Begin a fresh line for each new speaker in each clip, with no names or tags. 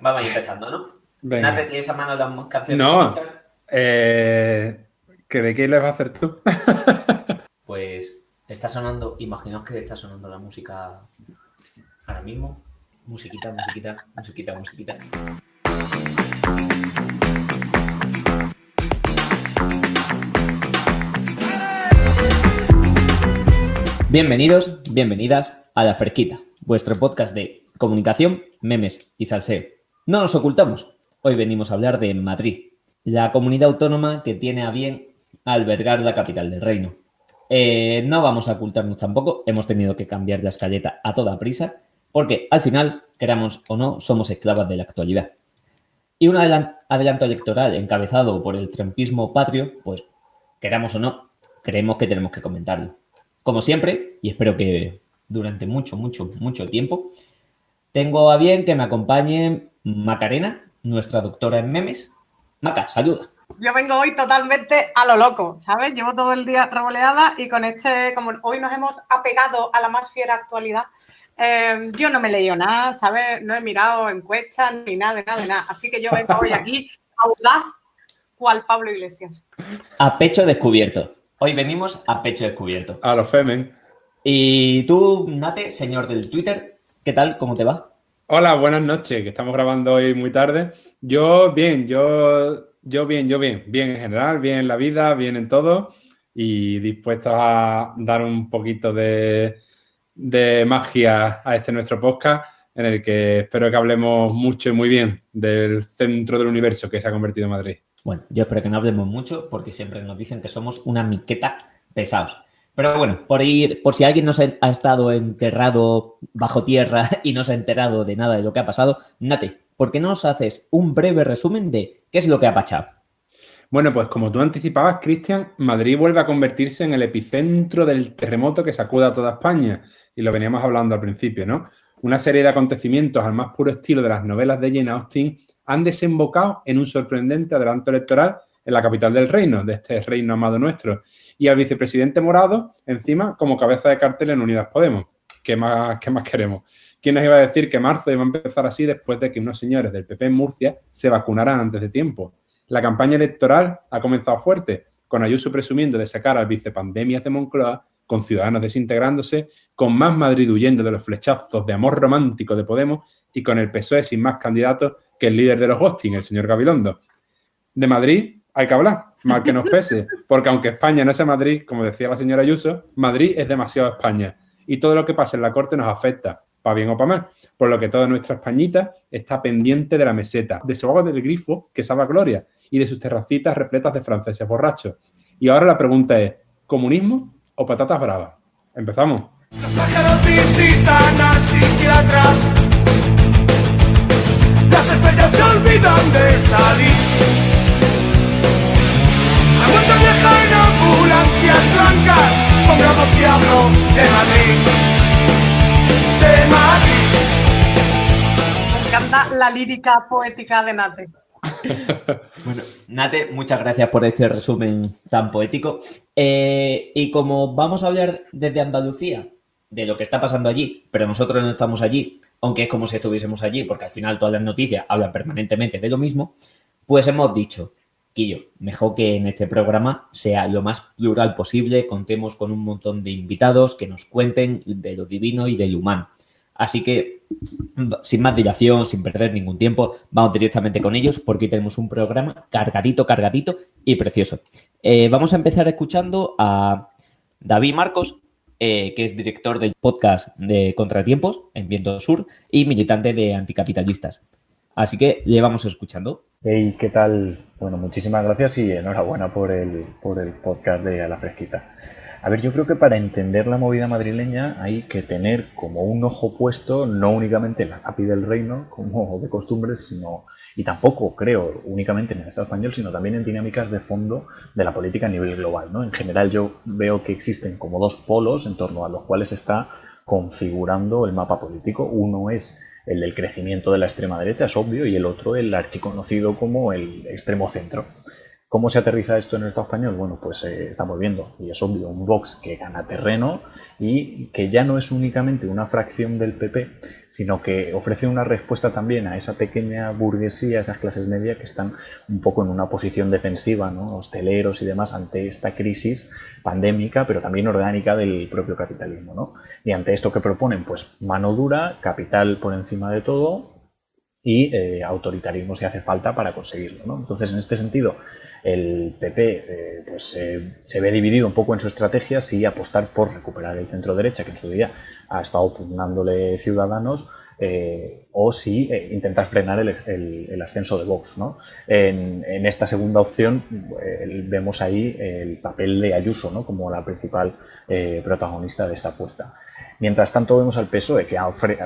vamos a ir empezando, ¿no?
Venga.
Nate, ¿tienes a mano las canciones?
No, ¿de qué les vas a hacer tú?
Pues está sonando, imaginaos que está sonando la música ahora mismo. Musiquita, musiquita, musiquita, musiquita. Bienvenidos, bienvenidas a La Fresquita, vuestro podcast de comunicación, memes y salseo. No nos ocultamos, hoy venimos a hablar de Madrid, la comunidad autónoma que tiene a bien albergar la capital del reino. No vamos a ocultarnos tampoco, hemos tenido que cambiar la escaleta a toda prisa, porque al final, queramos o no, somos esclavas de la actualidad. Y un adelanto electoral encabezado por el trumpismo patrio, pues queramos o no, creemos que tenemos que comentarlo. Como siempre, y espero que durante mucho tiempo, tengo a bien que me acompañe Macarena, nuestra doctora en memes. Maca, saluda.
Yo vengo hoy totalmente a lo loco, ¿sabes? Llevo todo el día revoleada y con como hoy nos hemos apegado a la más fiera actualidad, yo no me he leído nada, ¿sabes? No he mirado encuestas ni nada, de nada. Así que yo vengo hoy aquí audaz cual Pablo Iglesias.
A pecho descubierto. Hoy venimos a pecho descubierto.
A los femen.
Y tú, Nate, señor del Twitter, ¿qué tal? ¿Cómo te va?
Hola, buenas noches, que estamos grabando hoy muy tarde. Yo bien. Bien en general, bien en la vida, bien en todo y dispuestos a dar un poquito de magia a este nuestro podcast en el que espero que hablemos mucho y muy bien del centro del universo que se ha convertido en Madrid.
Bueno, yo espero que no hablemos mucho porque siempre nos dicen que somos una miqueta pesados. Pero bueno, por si alguien no ha estado enterrado bajo tierra y no se ha enterado de nada de lo que ha pasado, Nate, ¿por qué no nos haces un breve resumen de qué es lo que ha pasado?
Bueno, pues como tú anticipabas, Cristian, Madrid vuelve a convertirse en el epicentro del terremoto que sacuda a toda España. Y lo veníamos hablando al principio, ¿no? Una serie de acontecimientos al más puro estilo de las novelas de Jane Austen han desembocado en un sorprendente adelanto electoral en la capital del reino, de este reino amado nuestro, y al vicepresidente Morado, encima, como cabeza de cartel en Unidas Podemos. ¿Qué más queremos? ¿Quién nos iba a decir que marzo iba a empezar así después de que unos señores del PP en Murcia se vacunaran antes de tiempo? La campaña electoral ha comenzado fuerte, con Ayuso presumiendo de sacar al vicepandemias de Moncloa, con Ciudadanos desintegrándose, con Más Madrid huyendo de los flechazos de amor romántico de Podemos y con el PSOE sin más candidatos que el líder de los ghosting, el señor Gabilondo. De Madrid hay que hablar, mal que nos pese, porque aunque España no sea Madrid, como decía la señora Ayuso, Madrid es demasiado España y todo lo que pasa en la corte nos afecta, para bien o para mal, por lo que toda nuestra Españita está pendiente de la meseta, de su agua del grifo que sabe a gloria y de sus terracitas repletas de franceses borrachos. Y ahora la pregunta es, ¿comunismo o patatas bravas? Empezamos.
Los pájaros visitan al psiquiatra. Las estrellas se olvidan de salir. Aguanta vieja en ambulancias blancas. Pongamos que hablo de Madrid. De Madrid.
Me encanta la lírica poética de Nate.
Bueno, Nate, muchas gracias por este resumen tan poético. Y como vamos a hablar desde Andalucía de lo que está pasando allí, pero nosotros no estamos allí, aunque es como si estuviésemos allí, porque al final todas las noticias hablan permanentemente de lo mismo, pues hemos dicho, Quillo, mejor que en este programa sea lo más plural posible, contemos con un montón de invitados que nos cuenten de lo divino y de lo humano. Así que, sin más dilación, sin perder ningún tiempo, vamos directamente con ellos porque hoy tenemos un programa cargadito y precioso. Vamos a empezar escuchando a David Marcos, que es director del podcast de Contratiempos en Viento Sur y militante de Anticapitalistas. Así que le vamos escuchando.
Hey, ¿qué tal? Bueno, muchísimas gracias y enhorabuena por el podcast de A la Fresquita. A ver, yo creo que para entender la movida madrileña hay que tener como un ojo puesto no únicamente en la capi del reino, como de costumbre, sino, y tampoco creo únicamente en el Estado español, sino también en dinámicas de fondo de la política a nivel global, ¿no? En general yo veo que existen como dos polos en torno a los cuales se está configurando el mapa político. Uno es el del crecimiento de la extrema derecha, es obvio, y el otro el archiconocido como el extremo centro. ¿Cómo se aterriza esto en el Estado español? Bueno, pues estamos viendo, y es obvio, un Vox que gana terreno y que ya no es únicamente una fracción del PP, sino que ofrece una respuesta también a esa pequeña burguesía, a esas clases medias que están un poco en una posición defensiva, ¿no? Hosteleros y demás, ante esta crisis pandémica, pero también orgánica del propio capitalismo, ¿no? Y ante esto que proponen, pues mano dura, capital por encima de todo y autoritarismo si hace falta para conseguirlo, ¿no? Entonces, en este sentido, el PP se ve dividido un poco en su estrategia si apostar por recuperar el centro derecha, que en su día ha estado pugnándole Ciudadanos, o si intentar frenar el ascenso de Vox, ¿no? En esta segunda opción vemos ahí el papel de Ayuso, ¿no? Como la principal protagonista de esta apuesta. Mientras tanto vemos al PSOE que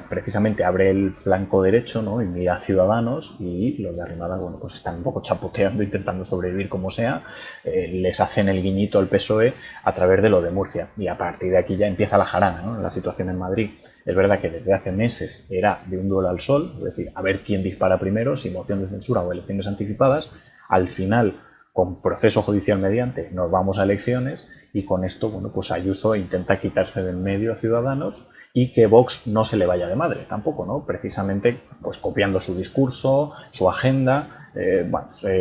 precisamente abre el flanco derecho, ¿no? Y mira a Ciudadanos, y los de Arrimadas, bueno, pues están un poco chapoteando, intentando sobrevivir como sea. Les hacen el guiñito al PSOE a través de lo de Murcia, y a partir de aquí ya empieza la jarana, ¿no? La situación en Madrid es verdad que desde hace meses era de un duelo al sol, es decir, a ver quién dispara primero, si moción de censura o elecciones anticipadas. Al final, con proceso judicial mediante, nos vamos a elecciones, y con esto, bueno, pues Ayuso intenta quitarse de en medio a Ciudadanos y que Vox no se le vaya de madre tampoco, ¿no? Precisamente pues copiando su discurso, su agenda,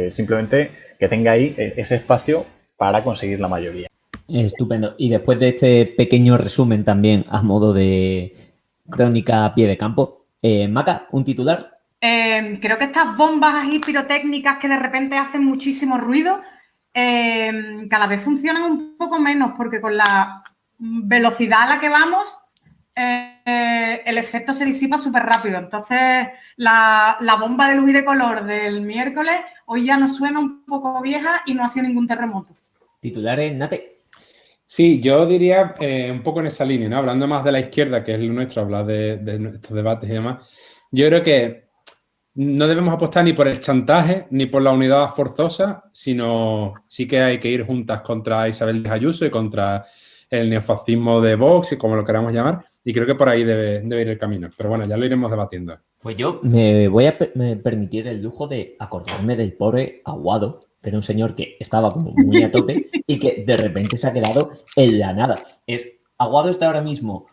simplemente que tenga ahí ese espacio para conseguir la mayoría.
Estupendo. Y después de este pequeño resumen también a modo de crónica a pie de campo, Maca, un titular.
Creo que estas bombas y pirotécnicas que de repente hacen muchísimo ruido, cada vez funcionan un poco menos, porque con la velocidad a la que vamos, el efecto se disipa súper rápido. Entonces, la bomba de luz y de color del miércoles hoy ya nos suena un poco vieja y no ha sido ningún terremoto.
Titulares, Nate.
Sí, yo diría un poco en esa línea, ¿no? Hablando más de la izquierda, que es lo nuestro, hablar de nuestros debates y demás. Yo creo que no debemos apostar ni por el chantaje ni por la unidad forzosa, sino sí que hay que ir juntas contra Isabel Díaz Ayuso y contra el neofascismo de Vox, y como lo queramos llamar, y creo que por ahí debe ir el camino. Pero bueno, ya lo iremos debatiendo.
Pues yo me voy a permitir el lujo de acordarme del pobre Aguado, que era un señor que estaba como muy a tope y que de repente se ha quedado en la nada. Aguado está ahora mismo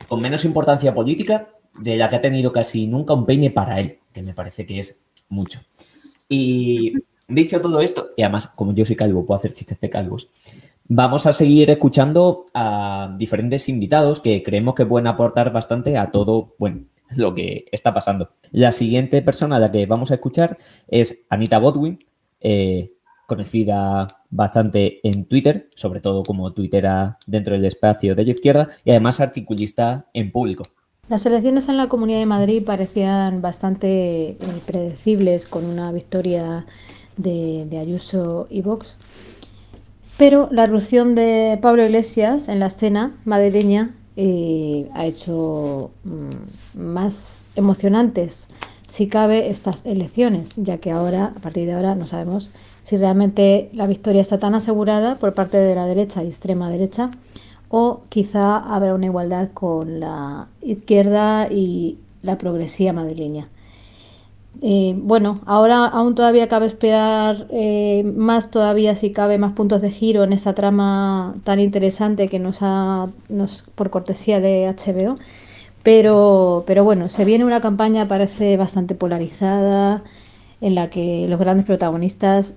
con menos importancia política de la que ha tenido casi nunca un peine para él, que me parece que es mucho. Y dicho todo esto, y además, como yo soy calvo, puedo hacer chistes de calvos, vamos a seguir escuchando a diferentes invitados que creemos que pueden aportar bastante a todo, bueno, lo que está pasando. La siguiente persona a la que vamos a escuchar es Anita Bodwin, conocida bastante en Twitter, sobre todo como tuitera dentro del espacio de la izquierda, y además articulista en público.
Las elecciones en la Comunidad de Madrid parecían bastante predecibles, con una victoria de Ayuso y Vox. Pero la irrupción de Pablo Iglesias en la escena madrileña ha hecho más emocionantes, si cabe, estas elecciones, ya que ahora, a partir de ahora, no sabemos si realmente la victoria está tan asegurada por parte de la derecha y extrema derecha, o quizá habrá una igualdad con la izquierda y la progresía madrileña. Bueno, ahora aún todavía cabe esperar más, todavía si cabe, más puntos de giro en esta trama tan interesante que nos por cortesía de HBO. Pero bueno, se viene una campaña, parece bastante polarizada, en la que los grandes protagonistas,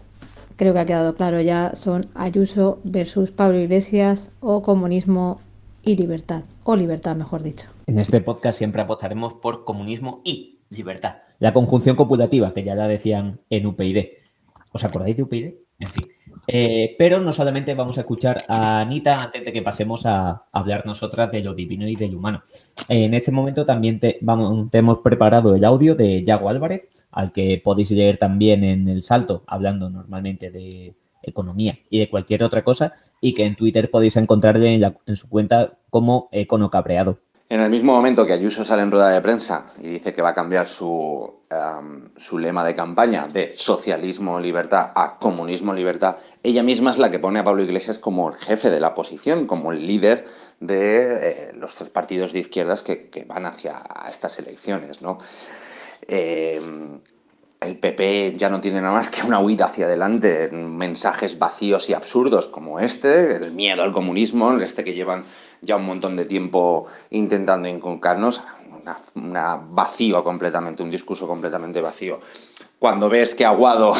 creo que ha quedado claro ya, son Ayuso versus Pablo Iglesias, o comunismo y libertad, o libertad, mejor dicho.
En este podcast siempre apostaremos por comunismo y libertad. La conjunción copulativa, que ya la decían en UPyD. ¿Os acordáis de UPyD? En fin. Pero no solamente vamos a escuchar a Anita antes de que pasemos a hablar nosotras de lo divino y de lo humano. En este momento también te hemos preparado el audio de Yago Álvarez, al que podéis leer también en El Salto, hablando normalmente de economía y de cualquier otra cosa, y que en Twitter podéis encontrarle en su cuenta como Econo Cabreado.
En el mismo momento que Ayuso sale en rueda de prensa y dice que va a cambiar su lema de campaña de socialismo libertad a comunismo libertad, ella misma es la que pone a Pablo Iglesias como el jefe de la oposición, como el líder de los tres partidos de izquierdas que van hacia estas elecciones, ¿no? el PP ya no tiene nada más que una huida hacia adelante, mensajes vacíos y absurdos como este, el miedo al comunismo, este que llevan ya un montón de tiempo intentando inculcarnos, un vacío completamente, un discurso completamente vacío. Cuando ves que Aguado,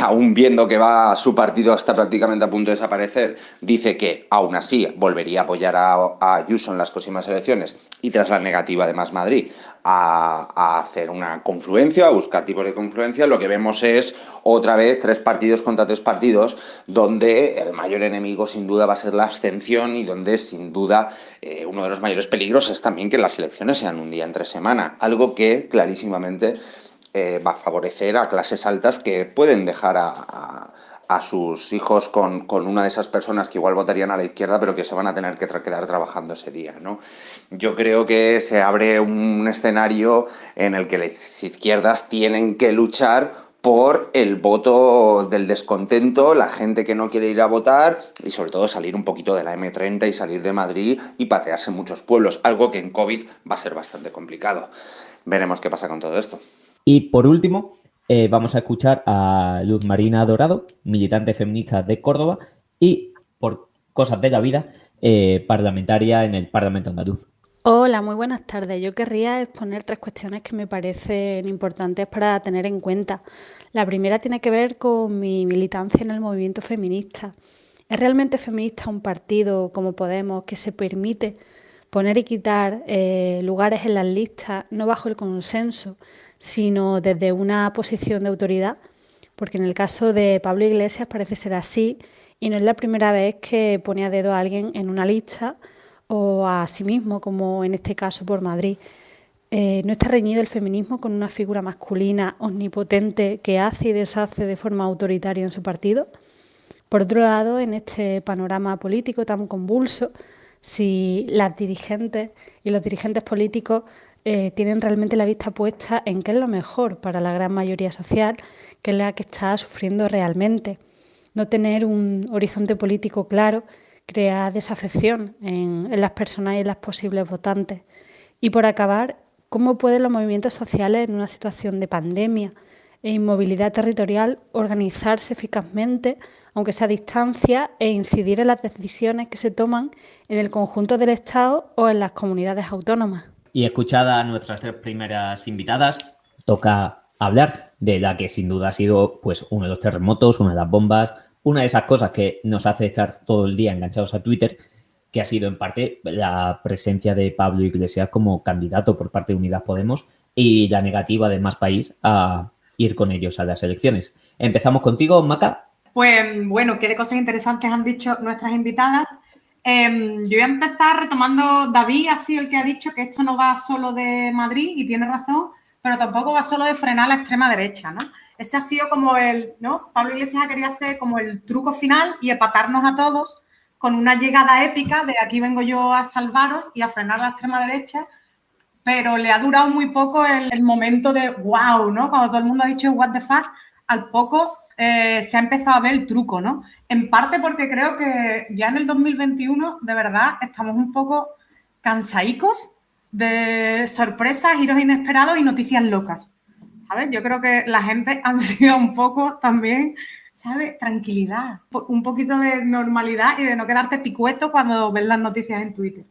aún viendo que su partido está prácticamente a punto de desaparecer, dice que aún así volvería a apoyar a Ayuso en las próximas elecciones y tras la negativa de Más Madrid a hacer una confluencia, a buscar tipos de confluencia, lo que vemos es otra vez 3 partidos contra 3 partidos, donde el mayor enemigo sin duda va a ser la abstención y donde sin duda uno de los mayores peligros es también que las elecciones sean un día entre semana, algo que clarísimamente va a favorecer a clases altas que pueden dejar a sus hijos con una de esas personas que igual votarían a la izquierda, pero que se van a tener que quedar trabajando ese día, ¿no? Yo creo que se abre un escenario en el que las izquierdas tienen que luchar por el voto del descontento, la gente que no quiere ir a votar y sobre todo salir un poquito de la M30 y salir de Madrid y patearse en muchos pueblos, algo que en COVID va a ser bastante complicado. Veremos qué pasa con todo esto.
Y por último, vamos a escuchar a Luz Marina Dorado, militante feminista de Córdoba y, por cosas de la vida, parlamentaria en el Parlamento andaluz.
Hola, muy buenas tardes. Yo querría exponer 3 cuestiones que me parecen importantes para tener en cuenta. La primera tiene que ver con mi militancia en el movimiento feminista. ¿Es realmente feminista un partido como Podemos que se permite poner y quitar lugares en las listas no bajo el consenso, sino desde una posición de autoridad? Porque en el caso de Pablo Iglesias parece ser así y no es la primera vez que pone a dedo a alguien en una lista o a sí mismo, como en este caso por Madrid. ¿No está reñido el feminismo con una figura masculina omnipotente que hace y deshace de forma autoritaria en su partido? Por otro lado, en este panorama político tan convulso, si las dirigentes y los dirigentes políticos tienen realmente la vista puesta en qué es lo mejor para la gran mayoría social, que es la que está sufriendo realmente. No tener un horizonte político claro crea desafección en las personas y en las posibles votantes. Y por acabar, ¿cómo pueden los movimientos sociales en una situación de pandemia e inmovilidad territorial organizarse eficazmente, aunque sea a distancia, e incidir en las decisiones que se toman en el conjunto del Estado o en las comunidades autónomas?
Y escuchada a nuestras 3 primeras invitadas, toca hablar de la que sin duda ha sido pues uno de los terremotos, una de las bombas, una de esas cosas que nos hace estar todo el día enganchados a Twitter, que ha sido en parte la presencia de Pablo Iglesias como candidato por parte de Unidas Podemos y la negativa de Más País a ir con ellos a las elecciones. Empezamos contigo, Maca.
Pues bueno, qué de cosas interesantes han dicho nuestras invitadas. Yo voy a empezar retomando David, ha sido el que ha dicho que esto no va solo de Madrid y tiene razón, pero tampoco va solo de frenar la extrema derecha, ¿no? Ese ha sido como ¿no? Pablo Iglesias ha querido hacer como el truco final y empatarnos a todos con una llegada épica de aquí vengo yo a salvaros y a frenar la extrema derecha, pero le ha durado muy poco el momento de wow, ¿no? Cuando todo el mundo ha dicho what the fuck, al poco se ha empezado a ver el truco, ¿no? En parte porque creo que ya en el 2021, de verdad, estamos un poco cansaicos de sorpresas, giros inesperados y noticias locas, ¿sabes? Yo creo que la gente ha sido un poco también, ¿sabes? Tranquilidad, un poquito de normalidad y de no quedarte picueto cuando ves las noticias en Twitter.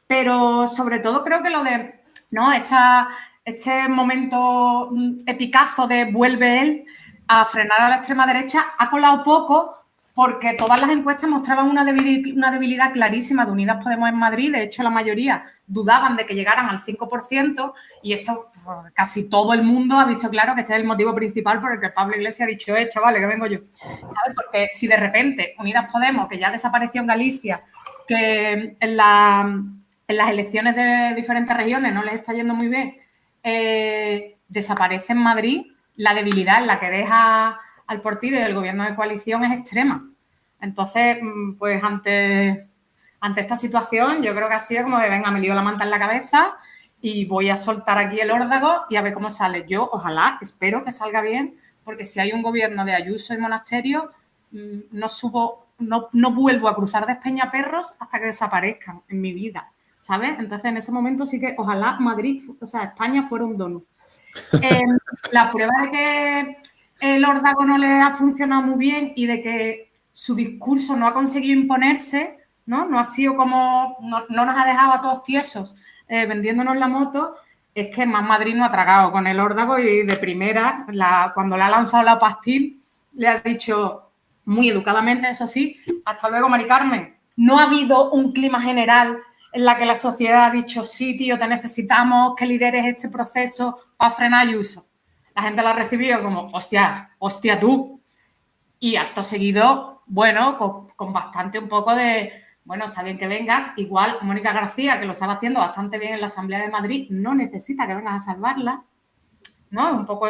Pero sobre todo creo que lo de, ¿no? Este momento epicazo de vuelve él a frenar a la extrema derecha ha colado poco porque todas las encuestas mostraban una debilidad clarísima de Unidas Podemos en Madrid. De hecho, la mayoría dudaban de que llegaran al 5% y esto, pues, casi todo el mundo ha visto claro que este es el motivo principal por el que Pablo Iglesias ha dicho, chavales, que vengo yo. ¿Sabes? Porque si de repente Unidas Podemos, que ya desapareció en Galicia, que en las elecciones de diferentes regiones no les está yendo muy bien, desaparece en Madrid, la debilidad en la que deja al partido y el gobierno de coalición es extrema. Entonces, pues ante esta situación, yo creo que ha sido como de, venga, me lío la manta en la cabeza y voy a soltar aquí el órdago y a ver cómo sale. Yo, ojalá, espero que salga bien, porque si hay un gobierno de Ayuso y Monasterio, no vuelvo a cruzar Despeñaperros hasta que desaparezcan en mi vida, ¿sabes? Entonces, en ese momento sí que ojalá Madrid, o sea, España fuera un donut. La prueba de que el órdago no le ha funcionado muy bien y de que su discurso no ha conseguido imponerse, no ha sido como, no nos ha dejado a todos tiesos vendiéndonos la moto, es que Más Madrid no ha tragado con el órdago y de primera, cuando le ha lanzado la pastil, le ha dicho muy educadamente, eso sí, hasta luego, Mari Carmen. No ha habido un clima general en la que la sociedad ha dicho, sí, tío, te necesitamos que lideres este proceso para frenar a Ayuso. La gente la ha recibido como, hostia tú. Y acto seguido, bueno, con bastante un poco de, bueno, está bien que vengas. Igual Mónica García, que lo estaba haciendo bastante bien en la Asamblea de Madrid, no necesita que vengas a salvarla, ¿no? Un poco,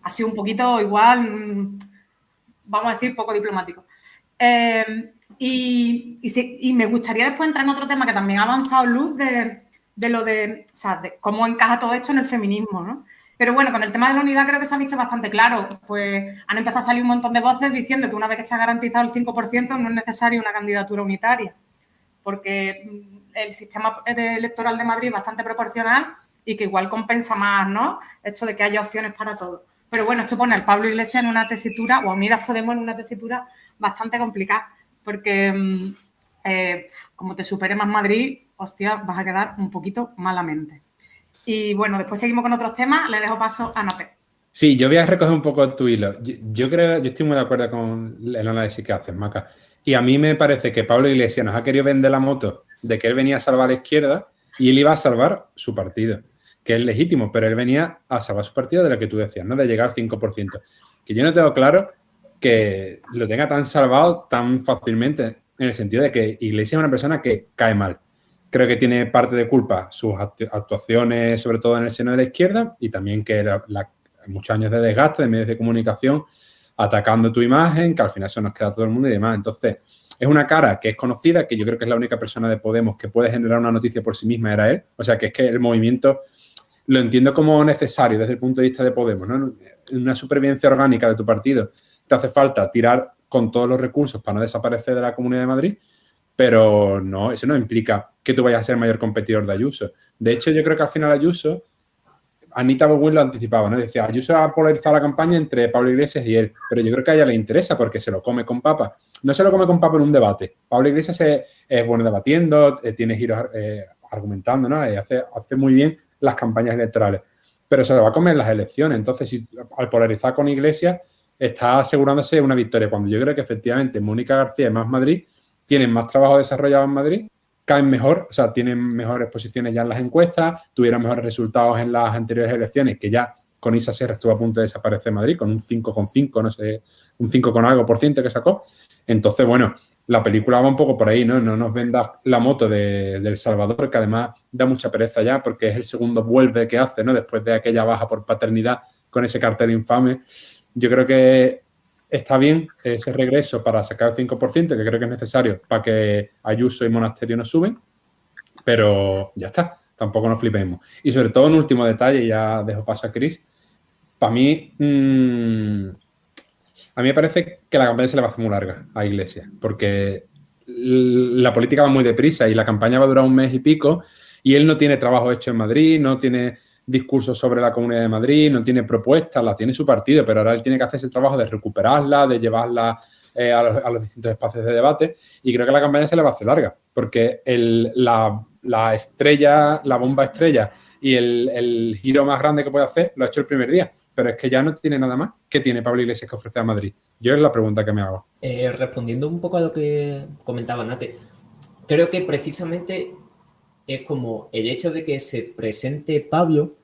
ha sido un poquito igual, vamos a decir, poco diplomático. Y me gustaría después entrar en otro tema que también ha avanzado Luz de lo de, o sea, de cómo encaja todo esto en el feminismo, ¿no? Pero bueno, con el tema de la unidad creo que se ha visto bastante claro. Pues han empezado a salir un montón de voces diciendo que una vez que está garantizado el 5% no es necesaria una candidatura unitaria, porque el sistema electoral de Madrid es bastante proporcional y que igual compensa más, ¿no? Esto de que haya opciones para todos. Pero bueno, esto pone al Pablo Iglesias en una tesitura, o a Unidas Podemos en una tesitura bastante complicada, porque como te supere Más Madrid, hostia, vas a quedar un poquito malamente. Y bueno, después seguimos con otros temas. Le dejo paso a Nape.
Sí, yo voy a recoger un poco tu hilo. Yo creo, yo estoy muy de acuerdo con el análisis que haces, Maca. Y a mí me parece que Pablo Iglesias nos ha querido vender la moto de que él venía a salvar a la izquierda y él iba a salvar su partido, que es legítimo, pero él venía a salvar su partido de lo que tú decías, ¿no? De llegar al 5%. Que yo no tengo claro que lo tenga tan salvado tan fácilmente, en el sentido de que Iglesias es una persona que cae mal. Creo que tiene parte de culpa sus actuaciones, sobre todo en el seno de la izquierda, y también que muchos años de desgaste de medios de comunicación, atacando tu imagen, que al final eso nos queda a todo el mundo y demás. Entonces, es una cara que es conocida, que yo creo que es la única persona de Podemos que puede generar una noticia por sí misma, era él. O sea, que es que el movimiento lo entiendo como necesario desde el punto de vista de Podemos, ¿no? En una supervivencia orgánica de tu partido te hace falta tirar con todos los recursos para no desaparecer de la Comunidad de Madrid, pero no, eso no implica que tú vayas a ser mayor competidor de Ayuso. De hecho, yo creo que al final Ayuso, Anita Bowen lo anticipaba, ¿no? Decía, Ayuso ha polarizado la campaña entre Pablo Iglesias y él, pero yo creo que a ella le interesa porque se lo come con papa. No se lo come con papa en un debate. Pablo Iglesias es bueno debatiendo, tiene giros argumentando, ¿no? Hace muy bien las campañas electorales, pero se lo va a comer en las elecciones. Entonces, si al polarizar con Iglesias, está asegurándose una victoria, cuando yo creo que efectivamente Mónica García y Más Madrid tienen más trabajo desarrollado en Madrid, caen mejor, o sea, tienen mejores posiciones ya en las encuestas, tuvieron mejores resultados en las anteriores elecciones, que ya con Isa Serra estuvo a punto de desaparecer Madrid, con un 5,5, no sé, un 5 con algo por ciento que sacó. Entonces, bueno, la película va un poco por ahí, ¿no? No nos vendas la moto del Salvador, que además da mucha pereza ya, porque es el segundo vuelve que hace, ¿no? Después de aquella baja por paternidad con ese cartel infame. Yo creo que está bien ese regreso para sacar el 5%, que creo que es necesario para que Ayuso y Monasterio no suben, pero ya está, tampoco nos flipemos. Y sobre todo, un último detalle, ya dejo paso a Chris, para mí, a mí me parece que la campaña se le va a hacer muy larga a Iglesias, porque la política va muy deprisa y la campaña va a durar un mes y pico y él no tiene trabajo hecho en Madrid, no tiene discursos sobre la Comunidad de Madrid, no tiene propuestas, la tiene su partido, pero ahora él tiene que hacer ese trabajo de recuperarla, de llevarla a los distintos espacios de debate, y creo que la campaña se le va a hacer larga, porque la estrella, la bomba estrella y el giro más grande que puede hacer lo ha hecho el primer día, pero es que ya no tiene nada más. ¿Qué tiene Pablo Iglesias que ofrecer a Madrid? Yo es la pregunta que me hago.
Respondiendo un poco a lo que comentaba Nate, creo que precisamente es como el hecho de que se presente Pablo,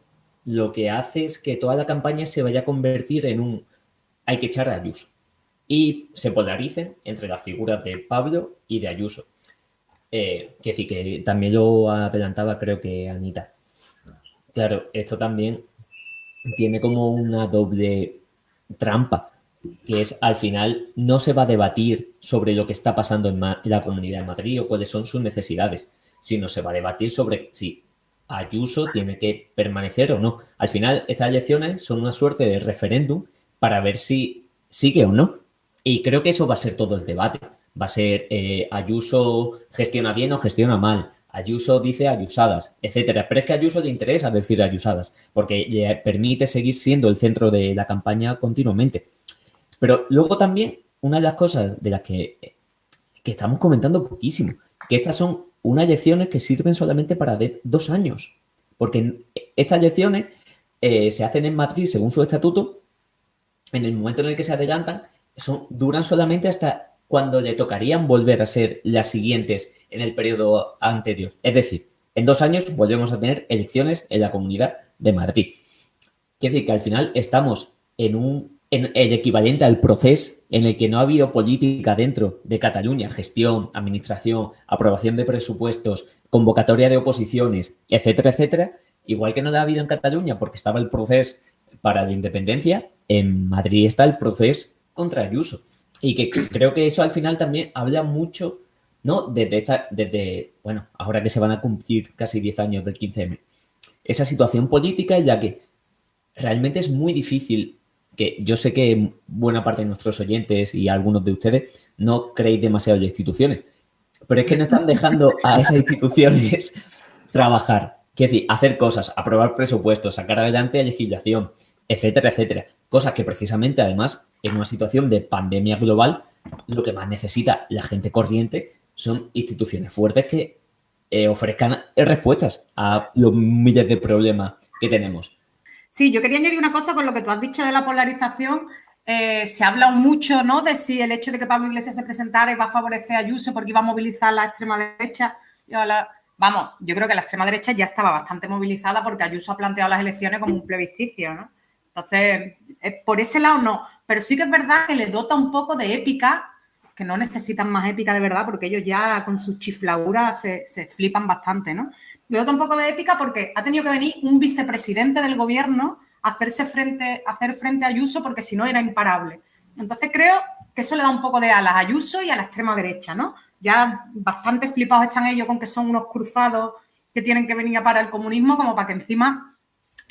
lo que hace es que toda la campaña se vaya a convertir en un hay que echar a Ayuso y se polaricen entre las figuras de Pablo y de Ayuso. Que decir, que también lo adelantaba creo que Anita. Claro, esto también tiene como una doble trampa, que es al final no se va a debatir sobre lo que está pasando en la Comunidad de Madrid o cuáles son sus necesidades, sino se va a debatir sobre si Ayuso tiene que permanecer o no. Al final, estas elecciones son una suerte de referéndum para ver si sigue o no. Y creo que eso va a ser todo el debate. Va a ser Ayuso gestiona bien o gestiona mal. Ayuso dice ayusadas, etcétera. Pero es que a Ayuso le interesa decir ayusadas, porque le permite seguir siendo el centro de la campaña continuamente. Pero luego también, una de las cosas de las que estamos comentando poquísimo, que estas son unas elecciones que sirven solamente para 2 años. Porque estas elecciones se hacen en Madrid según su estatuto, en el momento en el que se adelantan, duran solamente hasta cuando le tocarían volver a ser las siguientes en el periodo anterior. Es decir, en 2 años volvemos a tener elecciones en la Comunidad de Madrid. Quiere decir que al final estamos en el equivalente al proceso en el que no ha habido política dentro de Cataluña, gestión, administración, aprobación de presupuestos, convocatoria de oposiciones, etcétera, etcétera, igual que no la ha habido en Cataluña porque estaba el proceso para la independencia, en Madrid está el proceso contra Ayuso. Y que creo que eso al final también habla mucho, ¿no? Desde ahora que se van a cumplir casi 10 años del 15M. Esa situación política en la que realmente es muy difícil, que yo sé que buena parte de nuestros oyentes y algunos de ustedes no creéis demasiado en las instituciones, pero es que no están dejando a esas instituciones trabajar. Quiero decir, hacer cosas, aprobar presupuestos, sacar adelante legislación, etcétera, etcétera. Cosas que precisamente, además, en una situación de pandemia global, lo que más necesita la gente corriente son instituciones fuertes que ofrezcan respuestas a los miles de problemas que tenemos.
Sí, yo quería añadir una cosa con lo que tú has dicho de la polarización. Se ha hablado mucho, ¿no?, de si el hecho de que Pablo Iglesias se presentara iba a favorecer a Ayuso porque iba a movilizar a la extrema derecha. Yo creo que la extrema derecha ya estaba bastante movilizada porque Ayuso ha planteado las elecciones como un plebiscito, ¿no? Entonces, por ese lado no. Pero sí que es verdad que le dota un poco de épica, que no necesitan más épica de verdad porque ellos ya con sus chifladuras se flipan bastante, ¿no? Le dota un poco de épica porque ha tenido que venir un vicepresidente del gobierno a hacer frente a Ayuso porque si no era imparable. Entonces creo que eso le da un poco de alas a Ayuso y a la extrema derecha, ¿no? Ya bastante flipados están ellos con que son unos cruzados que tienen que venir a parar el comunismo como para que encima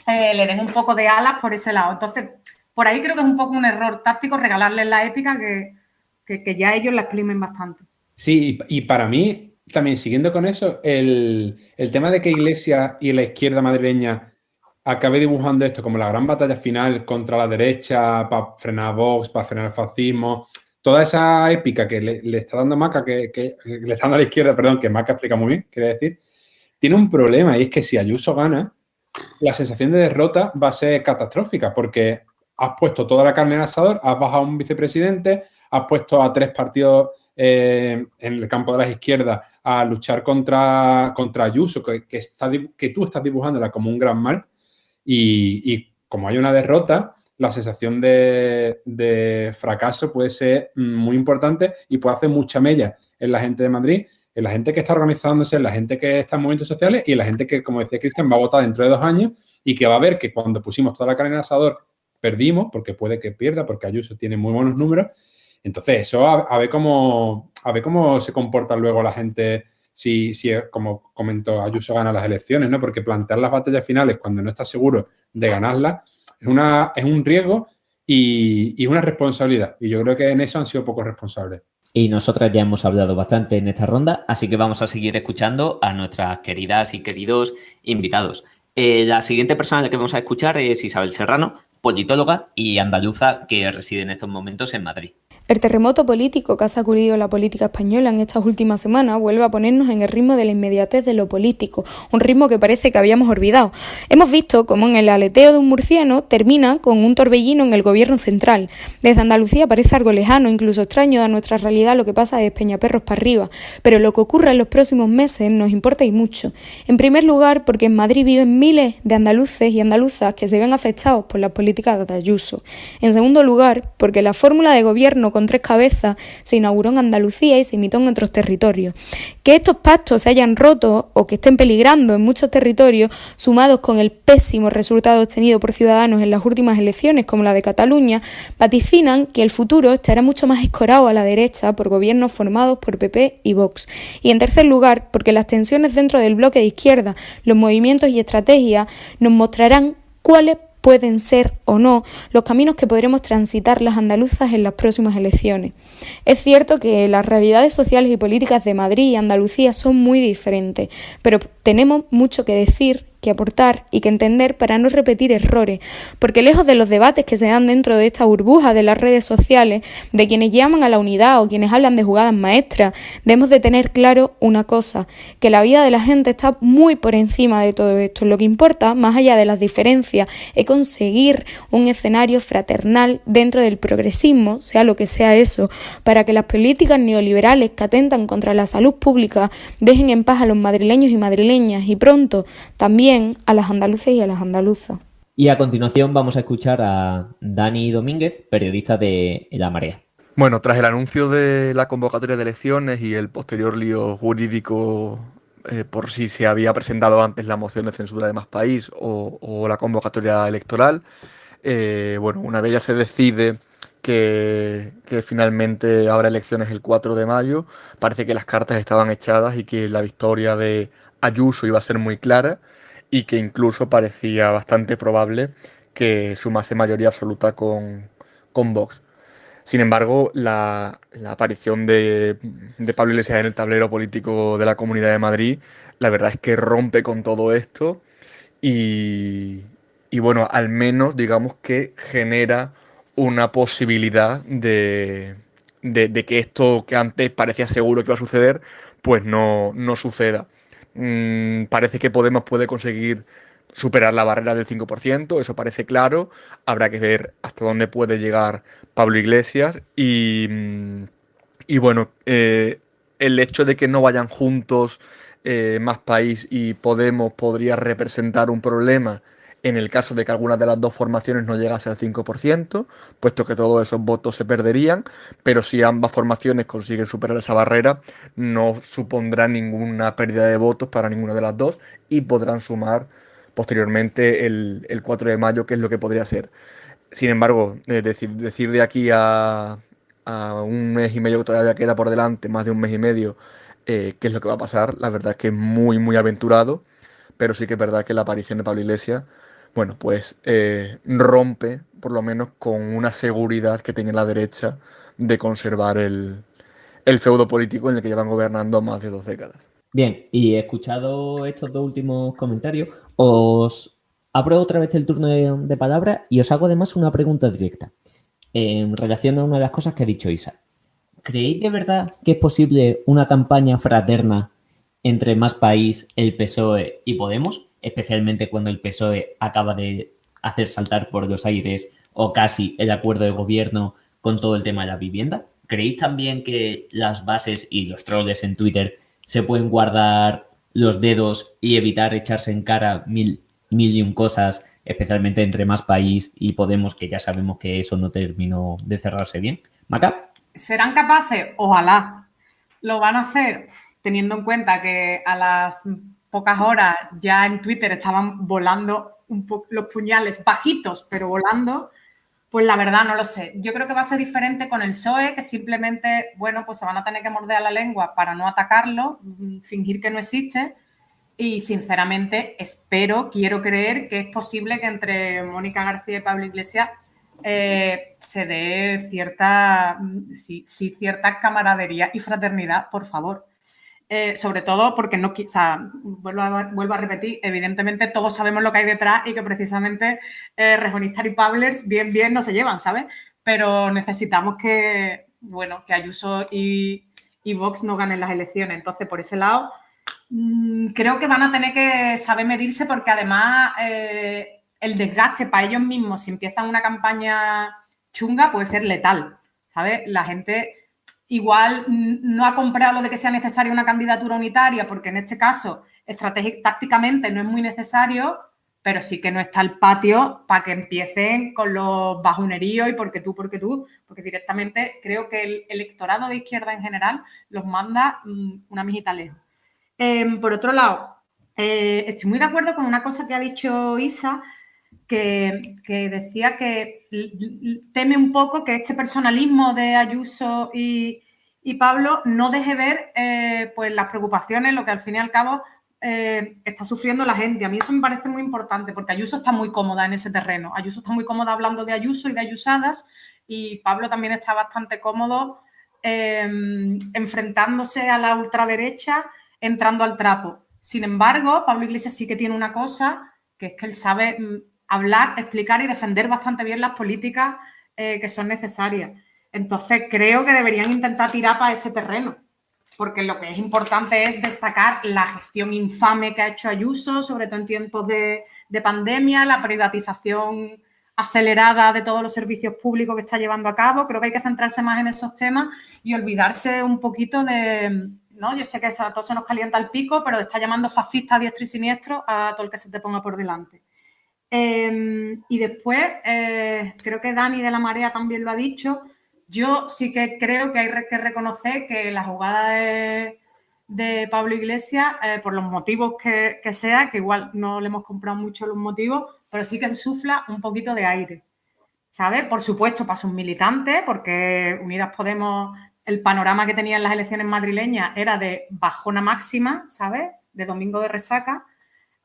le den un poco de alas por ese lado. Entonces, por ahí creo que es un poco un error táctico regalarles la épica que ya ellos la exprimen bastante.
Sí, y para mí, también siguiendo con eso, el tema de que Iglesias y la izquierda madrileña acabe dibujando esto como la gran batalla final contra la derecha para frenar a Vox, para frenar el fascismo, toda esa épica que le está dando Maca, que le está dando a la izquierda, perdón, que Maca explica muy bien, quiere decir, tiene un problema y es que si Ayuso gana, la sensación de derrota va a ser catastrófica porque has puesto toda la carne en el asador, has bajado a un vicepresidente, has puesto a 3 partidos en el campo de las izquierdas a luchar contra Ayuso, que tú estás dibujándola como un gran mal y como hay una derrota, la sensación de fracaso puede ser muy importante y puede hacer mucha mella en la gente de Madrid, en la gente que está organizándose, en la gente que está en movimientos sociales y en la gente que, como decía Cristian, va a votar dentro de 2 años y que va a ver que cuando pusimos toda la carne en el asador perdimos, porque puede que pierda, porque Ayuso tiene muy buenos números. Entonces, eso a ver cómo se comporta luego la gente si como comentó, Ayuso gana las elecciones, ¿no? Porque plantear las batallas finales cuando no estás seguro de ganarlas es un riesgo y una responsabilidad. Y yo creo que en eso han sido poco responsables.
Y nosotras ya hemos hablado bastante en esta ronda, así que vamos a seguir escuchando a nuestras queridas y queridos invitados. La siguiente persona a la que vamos a escuchar es Isabel Serrano, politóloga y andaluza que reside en estos momentos en Madrid.
El terremoto político que ha sacudido la política española en estas últimas semanas vuelve a ponernos en el ritmo de la inmediatez de lo político, un ritmo que parece que habíamos olvidado. Hemos visto cómo en el aleteo de un murciano termina con un torbellino en el gobierno central. Desde Andalucía parece algo lejano, incluso extraño a nuestra realidad lo que pasa de Peñaperros para arriba, pero lo que ocurra en los próximos meses nos importa y mucho. En primer lugar, porque en Madrid viven miles de andaluces y andaluzas que se ven afectados por las políticas de Ayuso. En segundo lugar, porque la fórmula de gobierno con 3 cabezas se inauguró en Andalucía y se imitó en otros territorios. Que estos pactos se hayan roto o que estén peligrando en muchos territorios, sumados con el pésimo resultado obtenido por Ciudadanos en las últimas elecciones, como la de Cataluña, vaticinan que el futuro estará mucho más escorado a la derecha por gobiernos formados por PP y Vox. Y en tercer lugar, porque las tensiones dentro del bloque de izquierda, los movimientos y estrategias nos mostrarán cuáles pueden ser o no los caminos que podremos transitar las andaluzas en las próximas elecciones. Es cierto que las realidades sociales y políticas de Madrid y Andalucía son muy diferentes, pero tenemos mucho que decir, que aportar y que entender para no repetir errores, porque lejos de los debates que se dan dentro de esta burbuja de las redes sociales, de quienes llaman a la unidad o quienes hablan de jugadas maestras, debemos de tener claro una cosa, que la vida de la gente está muy por encima de todo esto. Lo que importa, más allá de las diferencias, es conseguir un escenario fraternal dentro del progresismo, sea lo que sea eso, para que las políticas neoliberales que atentan contra la salud pública dejen en paz a los madrileños y madrileñas y pronto también a las andaluces y a las andaluzas.
Y a continuación vamos a escuchar a Dani Domínguez, periodista de La Marea.
Bueno, tras el anuncio de la convocatoria de elecciones y el posterior lío jurídico por si se había presentado antes la moción de censura de Más País o la convocatoria electoral, bueno, una vez ya se decide que finalmente habrá elecciones el 4 de mayo, parece que las cartas estaban echadas y que la victoria de Ayuso iba a ser muy clara y que incluso parecía bastante probable que sumase mayoría absoluta con Vox. Sin embargo, la aparición de Pablo Iglesias en el tablero político de la Comunidad de Madrid, la verdad es que rompe con todo esto y bueno, al menos digamos que genera una posibilidad de que esto que antes parecía seguro que iba a suceder, pues no suceda. Parece que Podemos puede conseguir superar la barrera del 5%, eso parece claro. Habrá que ver hasta dónde puede llegar Pablo Iglesias y bueno, el hecho de que no vayan juntos Más País y Podemos podría representar un problema en el caso de que alguna de las dos formaciones no llegase al 5%, puesto que todos esos votos se perderían, pero si ambas formaciones consiguen superar esa barrera, no supondrá ninguna pérdida de votos para ninguna de las dos y podrán sumar posteriormente el 4 de mayo, que es lo que podría ser. Sin embargo, decir de aquí a un mes y medio que todavía queda por delante, más de un mes y medio, qué es lo que va a pasar, la verdad es que es muy, muy aventurado, pero sí que es verdad que la aparición de Pablo Iglesias, bueno, pues rompe por lo menos con una seguridad que tenía la derecha de conservar el feudo político en el que llevan gobernando más de 2 décadas.
Bien, y escuchado estos dos últimos comentarios, os abro otra vez el turno de palabra y os hago además una pregunta directa en relación a una de las cosas que ha dicho Isa. ¿Creéis de verdad que es posible una campaña fraterna entre Más País, el PSOE y Podemos, especialmente cuando el PSOE acaba de hacer saltar por los aires o casi el acuerdo de gobierno con todo el tema de la vivienda? ¿Creéis también que las bases y los troles en Twitter se pueden guardar los dedos y evitar echarse en cara mil y un cosas, especialmente entre Más País y Podemos, que ya sabemos que eso no terminó de cerrarse bien? ¿Maca?
¿Serán capaces? Ojalá. ¿Lo van a hacer? Teniendo en cuenta que a las pocas horas ya en Twitter estaban volando los puñales bajitos, pero volando, pues la verdad no lo sé. Yo creo que va a ser diferente con el PSOE, que simplemente, bueno, pues se van a tener que morder la lengua para no atacarlo, fingir que no existe. Y sinceramente quiero creer que es posible que entre Mónica García y Pablo Iglesias se dé cierta camaradería y fraternidad, por favor. Sobre todo porque no, o sea, vuelvo a repetir, evidentemente todos sabemos lo que hay detrás y que precisamente Rejonistas y Pablers bien no se llevan, ¿sabes? Pero necesitamos que Ayuso y Vox no ganen las elecciones. Entonces, por ese lado, creo que van a tener que saber medirse porque además el desgaste para ellos mismos si empiezan una campaña chunga puede ser letal, ¿sabes? La gente igual no ha comprado lo de que sea necesaria una candidatura unitaria porque en este caso tácticamente no es muy necesario, pero sí que no está el patio para que empiecen con los bajoneríos y porque directamente creo que el electorado de izquierda en general los manda una mijita lejos. Por otro lado, estoy muy de acuerdo con una cosa que ha dicho Isa, que decía que teme un poco que este personalismo de Ayuso y Pablo no deje ver pues las preocupaciones, lo que al fin y al cabo está sufriendo la gente. A mí eso me parece muy importante porque Ayuso está muy cómoda en ese terreno. Ayuso está muy cómoda hablando de Ayuso y de ayusadas y Pablo también está bastante cómodo enfrentándose a la ultraderecha, entrando al trapo. Sin embargo, Pablo Iglesias sí que tiene una cosa, que es que él sabe hablar, explicar y defender bastante bien las políticas que son necesarias. Entonces, creo que deberían intentar tirar para ese terreno, porque lo que es importante es destacar la gestión infame que ha hecho Ayuso, sobre todo en tiempos de pandemia, la privatización acelerada de todos los servicios públicos que está llevando a cabo. Creo que hay que centrarse más en esos temas y olvidarse un poquito de... ¿no? Yo sé que a todos se nos calienta el pico, pero está llamando fascista a diestro y siniestro a todo el que se te ponga por delante. Y después, creo que Dani de la Marea también lo ha dicho, yo sí que creo que hay que reconocer que la jugada de Pablo Iglesias, por los motivos que sea, que igual no le hemos comprado mucho los motivos, pero sí que se sufla un poquito de aire, ¿sabes? Por supuesto, para sus militantes, porque Unidas Podemos, el panorama que tenía en las elecciones madrileñas era de bajona máxima, ¿sabes? De domingo de resaca.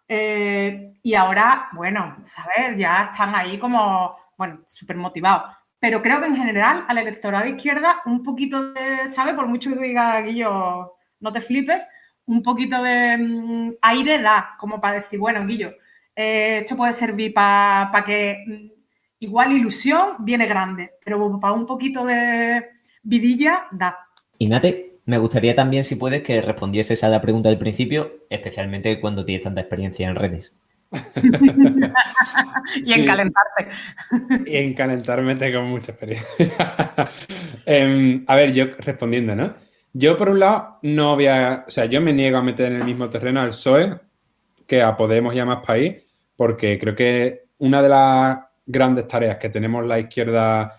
Y ahora, bueno, ¿sabes? Ya están ahí como, bueno, súper motivados. Pero creo que en general al electorado de izquierda un poquito de, ¿sabes? Por mucho que diga Guillo, no te flipes, un poquito de aire da, como para decir, bueno, Guillo, esto puede servir para que igual ilusión viene grande, pero para un poquito de vidilla da.
Y Nate, me gustaría también, si puedes, que respondieses a la pregunta del principio, especialmente cuando tienes tanta experiencia en redes.
Y en calentarte.
Y en calentarme tengo mucha experiencia. A ver, yo respondiendo, ¿no? Yo, por un lado, no voy a... O sea, yo me niego a meter en el mismo terreno al PSOE que a Podemos y a Más País, porque creo que una de las grandes tareas que tenemos la izquierda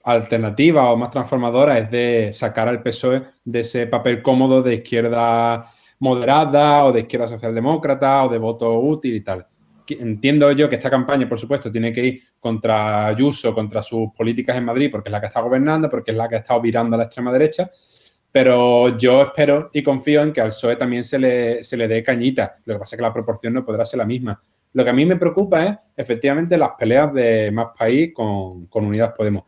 alternativa o más transformadora es de sacar al PSOE de ese papel cómodo de izquierda moderada o de izquierda socialdemócrata o de voto útil y tal. Entiendo yo que esta campaña, por supuesto, tiene que ir contra Ayuso, contra sus políticas en Madrid, porque es la que está gobernando, porque es la que ha estado virando a la extrema derecha, pero yo espero y confío en que al PSOE también se le dé cañita. Lo que pasa es que la proporción no podrá ser la misma. Lo que a mí me preocupa es, efectivamente, las peleas de Más País con Unidas Podemos.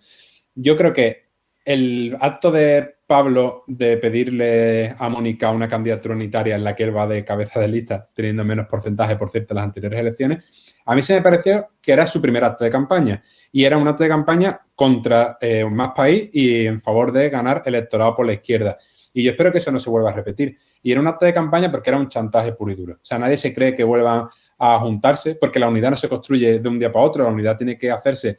Yo creo que el acto de Pablo de pedirle a Mónica una candidatura unitaria en la que él va de cabeza de lista, teniendo menos porcentaje, por cierto, en las anteriores elecciones, a mí se me pareció que era su primer acto de campaña. Y era un acto de campaña contra Más País y en favor de ganar electorado por la izquierda. Y yo espero que eso no se vuelva a repetir. Y era un acto de campaña porque era un chantaje puro y duro. O sea, nadie se cree que vuelvan a juntarse, porque la unidad no se construye de un día para otro, la unidad tiene que hacerse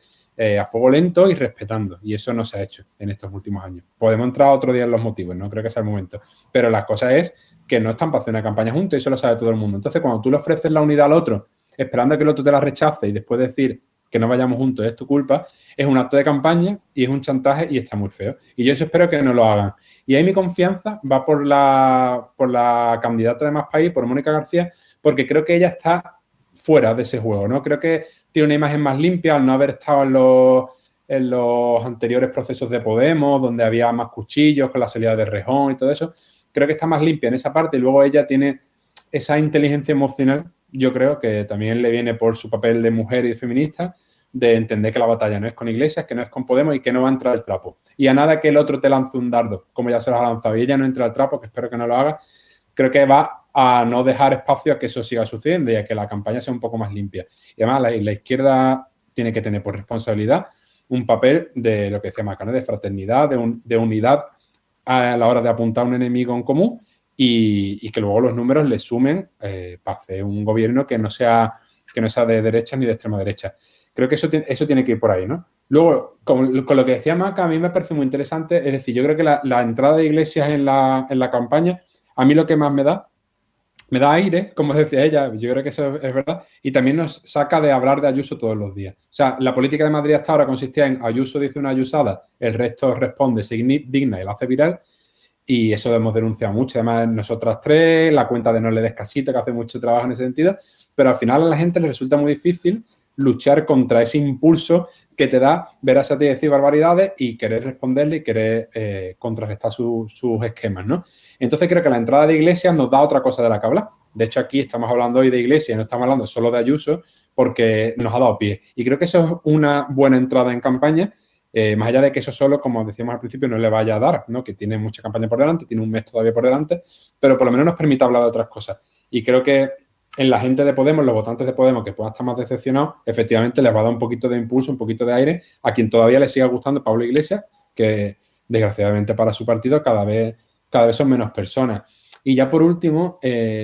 a fuego lento y respetando. Y eso no se ha hecho en estos últimos años. Podemos entrar otro día en los motivos, no creo que sea el momento. Pero la cosa es que no están para hacer una campaña juntos y eso lo sabe todo el mundo. Entonces, cuando tú le ofreces la unidad al otro, esperando a que el otro te la rechace y después decir que no vayamos juntos es tu culpa, es un acto de campaña y es un chantaje y está muy feo. Y yo eso espero que no lo hagan. Y ahí mi confianza va por la candidata de Más País, por Mónica García, porque creo que ella está fuera de ese juego, ¿no? Creo que tiene una imagen más limpia al no haber estado en los anteriores procesos de Podemos, donde había más cuchillos con la salida de Rejón y todo eso. Creo que está más limpia en esa parte y luego ella tiene esa inteligencia emocional, yo creo que también le viene por su papel de mujer y de feminista, de entender que la batalla no es con Iglesias, que no es con Podemos y que no va a entrar al trapo. Y a nada que el otro te lance un dardo, como ya se lo ha lanzado, y ella no entra al trapo, que espero que no lo haga, creo que va a no dejar espacio a que eso siga sucediendo y a que la campaña sea un poco más limpia. Y además la izquierda tiene que tener por responsabilidad un papel de lo que decía Macano, de fraternidad, de unidad a la hora de apuntar a un enemigo en común y que luego los números le sumen para hacer un gobierno que no sea de derecha ni de extrema derecha. Creo que eso tiene que ir por ahí, ¿no? Luego, con lo que decía Maca, a mí me parece muy interesante, es decir, yo creo que la entrada de Iglesias en la campaña, a mí lo que más me da aire, como decía ella, yo creo que eso es verdad, y también nos saca de hablar de Ayuso todos los días. O sea, la política de Madrid hasta ahora consistía en Ayuso dice una ayusada, el resto responde, se digna y la hace viral, y eso hemos denunciado mucho. Además, nosotras tres, la cuenta de No le des casito, que hace mucho trabajo en ese sentido, pero al final a la gente le resulta muy difícil luchar contra ese impulso que te da ver a esa tía decir barbaridades y querer responderle y querer contrarrestar sus esquemas, ¿no? Entonces creo que la entrada de Iglesias nos da otra cosa de la que hablar, De hecho, aquí estamos hablando hoy de Iglesias, no estamos hablando solo de Ayuso, porque nos ha dado pie. Y creo que eso es una buena entrada en campaña, más allá de que eso solo, como decíamos al principio, no le vaya a dar, ¿no? Que tiene mucha campaña por delante, tiene un mes todavía por delante, pero por lo menos nos permite hablar de otras cosas. Y creo que en la gente de Podemos, los votantes de Podemos que puedan estar más decepcionados, efectivamente les va a dar un poquito de impulso, un poquito de aire a quien todavía le siga gustando Pablo Iglesias, que desgraciadamente para su partido cada vez son menos personas. Y ya por último,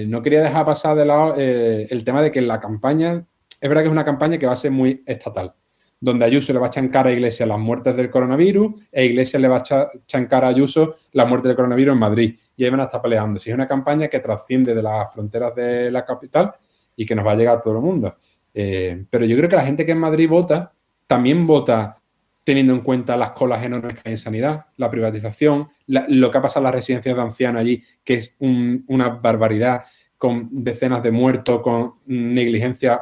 no quería dejar pasar de lado el tema de que en la campaña, es verdad que es una campaña que va a ser muy estatal, donde Ayuso le va a echar en cara a Iglesias las muertes del coronavirus e Iglesias le va a echar en cara a Ayuso las muertes del coronavirus en Madrid. Y ahí van a estar peleando. Si es una campaña que trasciende de las fronteras de la capital y que nos va a llegar a todo el mundo. Pero yo creo que la gente que en Madrid vota, también vota teniendo en cuenta las colas enormes que hay en sanidad, la privatización, lo que ha pasado en las residencias de ancianos allí, que es una barbaridad, con decenas de muertos, con negligencias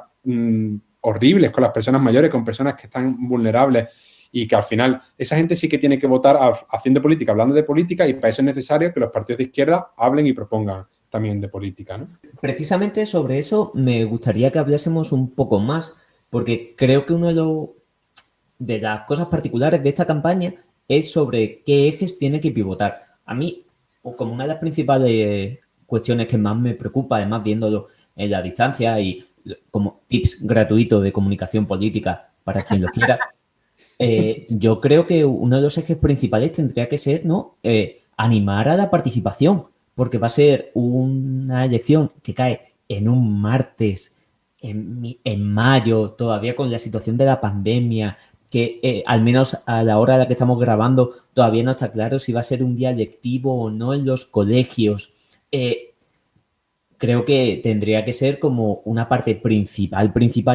horribles con las personas mayores, con personas que están vulnerables, y que al final esa gente sí que tiene que votar haciendo política, hablando de política, y para eso es necesario que los partidos de izquierda hablen y propongan también de política, ¿no?
Precisamente sobre eso me gustaría que hablásemos un poco más, porque creo que una de las cosas particulares de esta campaña es sobre qué ejes tiene que pivotar. A mí, como una de las principales cuestiones que más me preocupa, además viéndolo en la distancia y como tips gratuitos de comunicación política para quien lo quiera, yo creo que uno de los ejes principales tendría que ser, ¿no? Animar a la participación, porque va a ser una elección que cae en un martes, en mayo, todavía con la situación de la pandemia, que al menos a la hora a la que estamos grabando todavía no está claro si va a ser un día lectivo o no en los colegios. Creo que tendría que ser como una parte principal,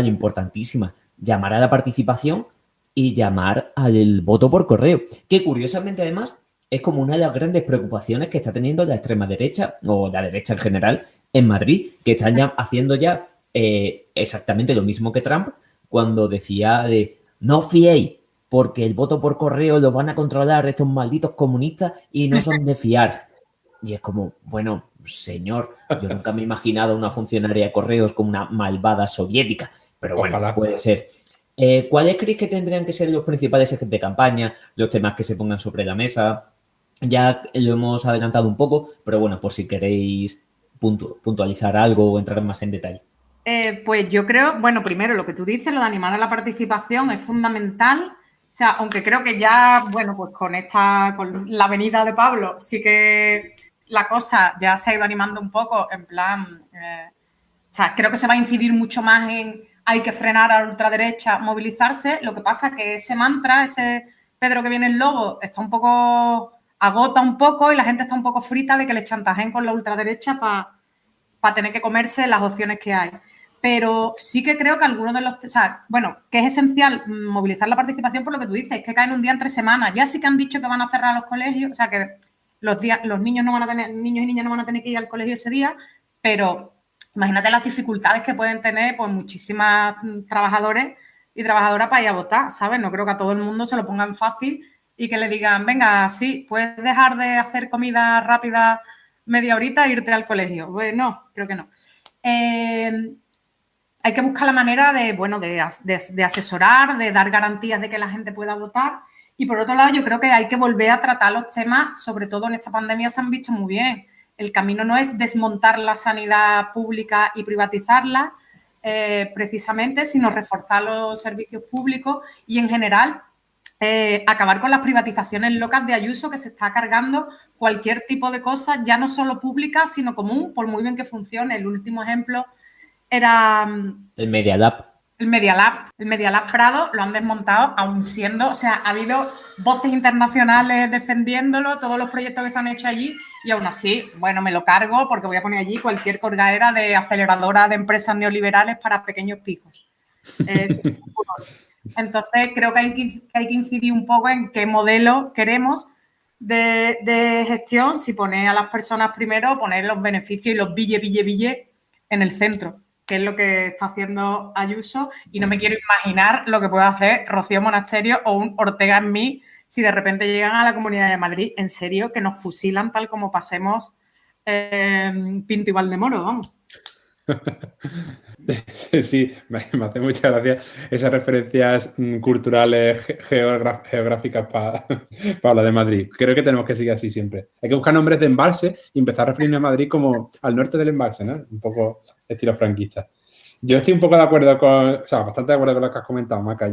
importantísima, llamar a la participación y llamar al voto por correo, que curiosamente además es como una de las grandes preocupaciones que está teniendo la extrema derecha o la derecha en general en Madrid, que están ya haciendo ya exactamente lo mismo que Trump cuando decía de no fiéis porque el voto por correo lo van a controlar estos malditos comunistas y no son de fiar. Y es como, bueno, señor, yo nunca me he imaginado una funcionaria de correos como una malvada soviética, pero bueno, ojalá. Puede ser. ¿Cuáles creéis que tendrían que ser los principales ejes de campaña, los temas que se pongan sobre la mesa? Ya lo hemos adelantado un poco, pero bueno, por si queréis puntualizar algo o entrar más en detalle.
Pues yo creo, bueno, primero lo que tú dices, lo de animar a la participación es fundamental. O sea, aunque creo que ya, bueno, pues con la venida de Pablo, sí que la cosa ya se ha ido animando un poco, en plan, o sea, creo que se va a incidir mucho más en hay que frenar a la ultraderecha, movilizarse. Lo que pasa es que ese mantra, ese Pedro que viene el lobo, agota un poco y la gente está un poco frita de que le chantajeen con la ultraderecha para tener que comerse las opciones que hay. Pero sí que creo que algunos de los... O sea, bueno, que es esencial movilizar la participación por lo que tú dices, que caen un día entre semanas. Ya sí que han dicho que van a cerrar los colegios, o sea, que los niños y niñas no van a tener que ir al colegio ese día, pero imagínate las dificultades que pueden tener pues muchísimas trabajadores y trabajadoras para ir a votar, ¿sabes? No creo que a todo el mundo se lo pongan fácil y que le digan, venga, sí, puedes dejar de hacer comida rápida media horita e irte al colegio. Pues no, creo que no. Hay que buscar la manera de asesorar, de dar garantías de que la gente pueda votar. Y por otro lado, yo creo que hay que volver a tratar los temas, sobre todo en esta pandemia se han visto muy bien. El camino no es desmontar la sanidad pública y privatizarla, precisamente, sino reforzar los servicios públicos y, en general, acabar con las privatizaciones locas de Ayuso, que se está cargando cualquier tipo de cosa, ya no solo pública, sino común, por muy bien que funcione. El último ejemplo era...
el Media Lab.
El Media Lab Prado lo han desmontado, aún siendo... O sea, ha habido voces internacionales defendiéndolo, todos los proyectos que se han hecho allí, y aún así, bueno, me lo cargo porque voy a poner allí cualquier colgadera de aceleradora de empresas neoliberales para pequeños pijos. Entonces, creo que hay que incidir un poco en qué modelo queremos de gestión, si poner a las personas primero, poner los beneficios y los bille en el centro, que es lo que está haciendo Ayuso, y no me quiero imaginar lo que puede hacer Rocío Monasterio o un Ortega en mí si de repente llegan a la Comunidad de Madrid, en serio, que nos fusilan tal como pasemos Pinto y Valdemoro, vamos.
Sí, me hace muchas gracias esas referencias culturales, geográficas para hablar de Madrid. Creo que tenemos que seguir así siempre. Hay que buscar nombres de embalse y empezar a referirnos a Madrid como al norte del embalse, ¿no? Un poco estilo franquista. Yo estoy un poco de acuerdo bastante de acuerdo con lo que has comentado, Maca.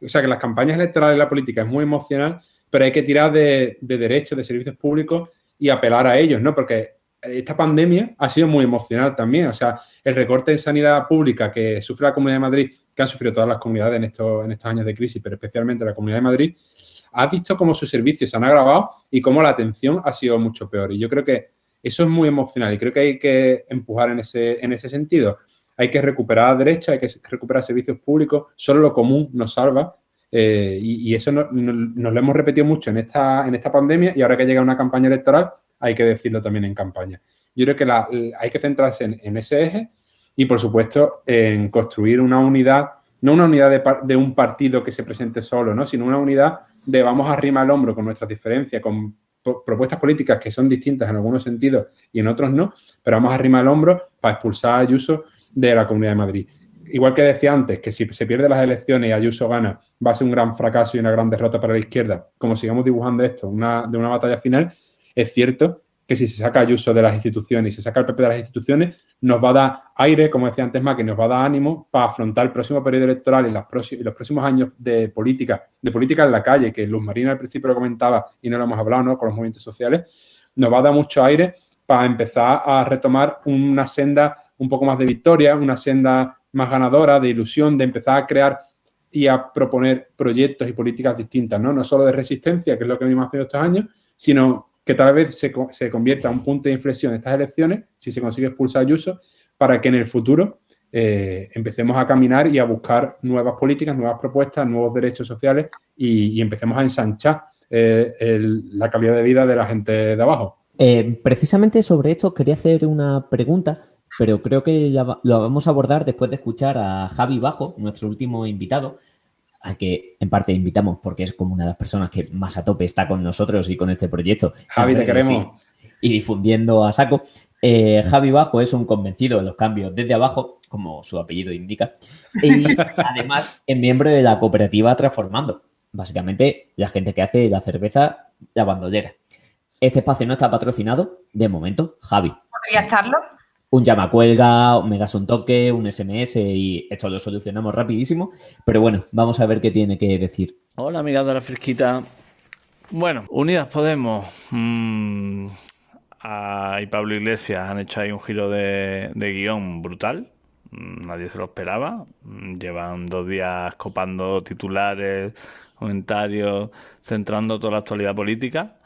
O sea, que las campañas electorales y la política es muy emocional, pero hay que tirar de derechos, de servicios públicos y apelar a ellos, ¿no? Porque esta pandemia ha sido muy emocional también. O sea, el recorte en sanidad pública que sufre la Comunidad de Madrid, que han sufrido todas las comunidades en estos años de crisis, pero especialmente la Comunidad de Madrid, has visto cómo sus servicios se han agravado y cómo la atención ha sido mucho peor. Y yo creo que eso es muy emocional y creo que hay que empujar en ese sentido. Hay que recuperar derechos, hay que recuperar servicios públicos. Solo lo común nos salva. Y eso nos lo hemos repetido mucho en esta pandemia, y ahora que llega una campaña electoral hay que decirlo también en campaña. Yo creo que hay que centrarse en ese eje y, por supuesto, en construir una unidad, no una unidad de un partido que se presente solo, ¿no? Sino una unidad de vamos a arrimar el hombro con nuestras diferencias, con propuestas políticas que son distintas en algunos sentidos y en otros no, pero vamos a arrimar el hombro para expulsar a Ayuso de la Comunidad de Madrid. Igual que decía antes, que si se pierden las elecciones y Ayuso gana, va a ser un gran fracaso y una gran derrota para la izquierda. Como sigamos dibujando esto de una batalla final, es cierto que si se saca Ayuso de las instituciones y se saca el PP de las instituciones, nos va a dar aire, como decía antes Maki, nos va a dar ánimo para afrontar el próximo periodo electoral y los próximos años de política en la calle, que Luz Marina al principio lo comentaba y no lo hemos hablado, ¿no? Con los movimientos sociales, nos va a dar mucho aire para empezar a retomar una senda un poco más de victoria, una senda más ganadora, de ilusión, de empezar a crear y a proponer proyectos y políticas distintas, ¿no? No solo de resistencia, que es lo que venimos haciendo estos años, sino que tal vez se convierta en un punto de inflexión en estas elecciones, si se consigue expulsar a Ayuso, para que en el futuro empecemos a caminar y a buscar nuevas políticas, nuevas propuestas, nuevos derechos sociales y empecemos a ensanchar la calidad de vida de la gente de abajo.
Precisamente sobre esto quería hacer una pregunta, pero creo que ya lo vamos a abordar después de escuchar a Javi Bajo, nuestro último invitado, al que en parte invitamos porque es como una de las personas que más a tope está con nosotros y con este proyecto.
Javi, te queremos.
Y difundiendo a saco. Javi Bajo es un convencido de los cambios desde abajo, como su apellido indica, y además es miembro de la cooperativa Transformando. Básicamente, la gente que hace la cerveza, la bandolera. Este espacio no está patrocinado, de momento, Javi.
¿Podría estarlo?
Un llamacuelga, me das un toque, un SMS y esto lo solucionamos rapidísimo. Pero bueno, vamos a ver qué tiene que decir.
Hola, amigas de la fresquita. Bueno, Unidas Podemos y Pablo Iglesias han hecho ahí un giro de guión brutal. Nadie se lo esperaba. Llevan 2 días copando titulares, comentarios, centrando toda la actualidad política.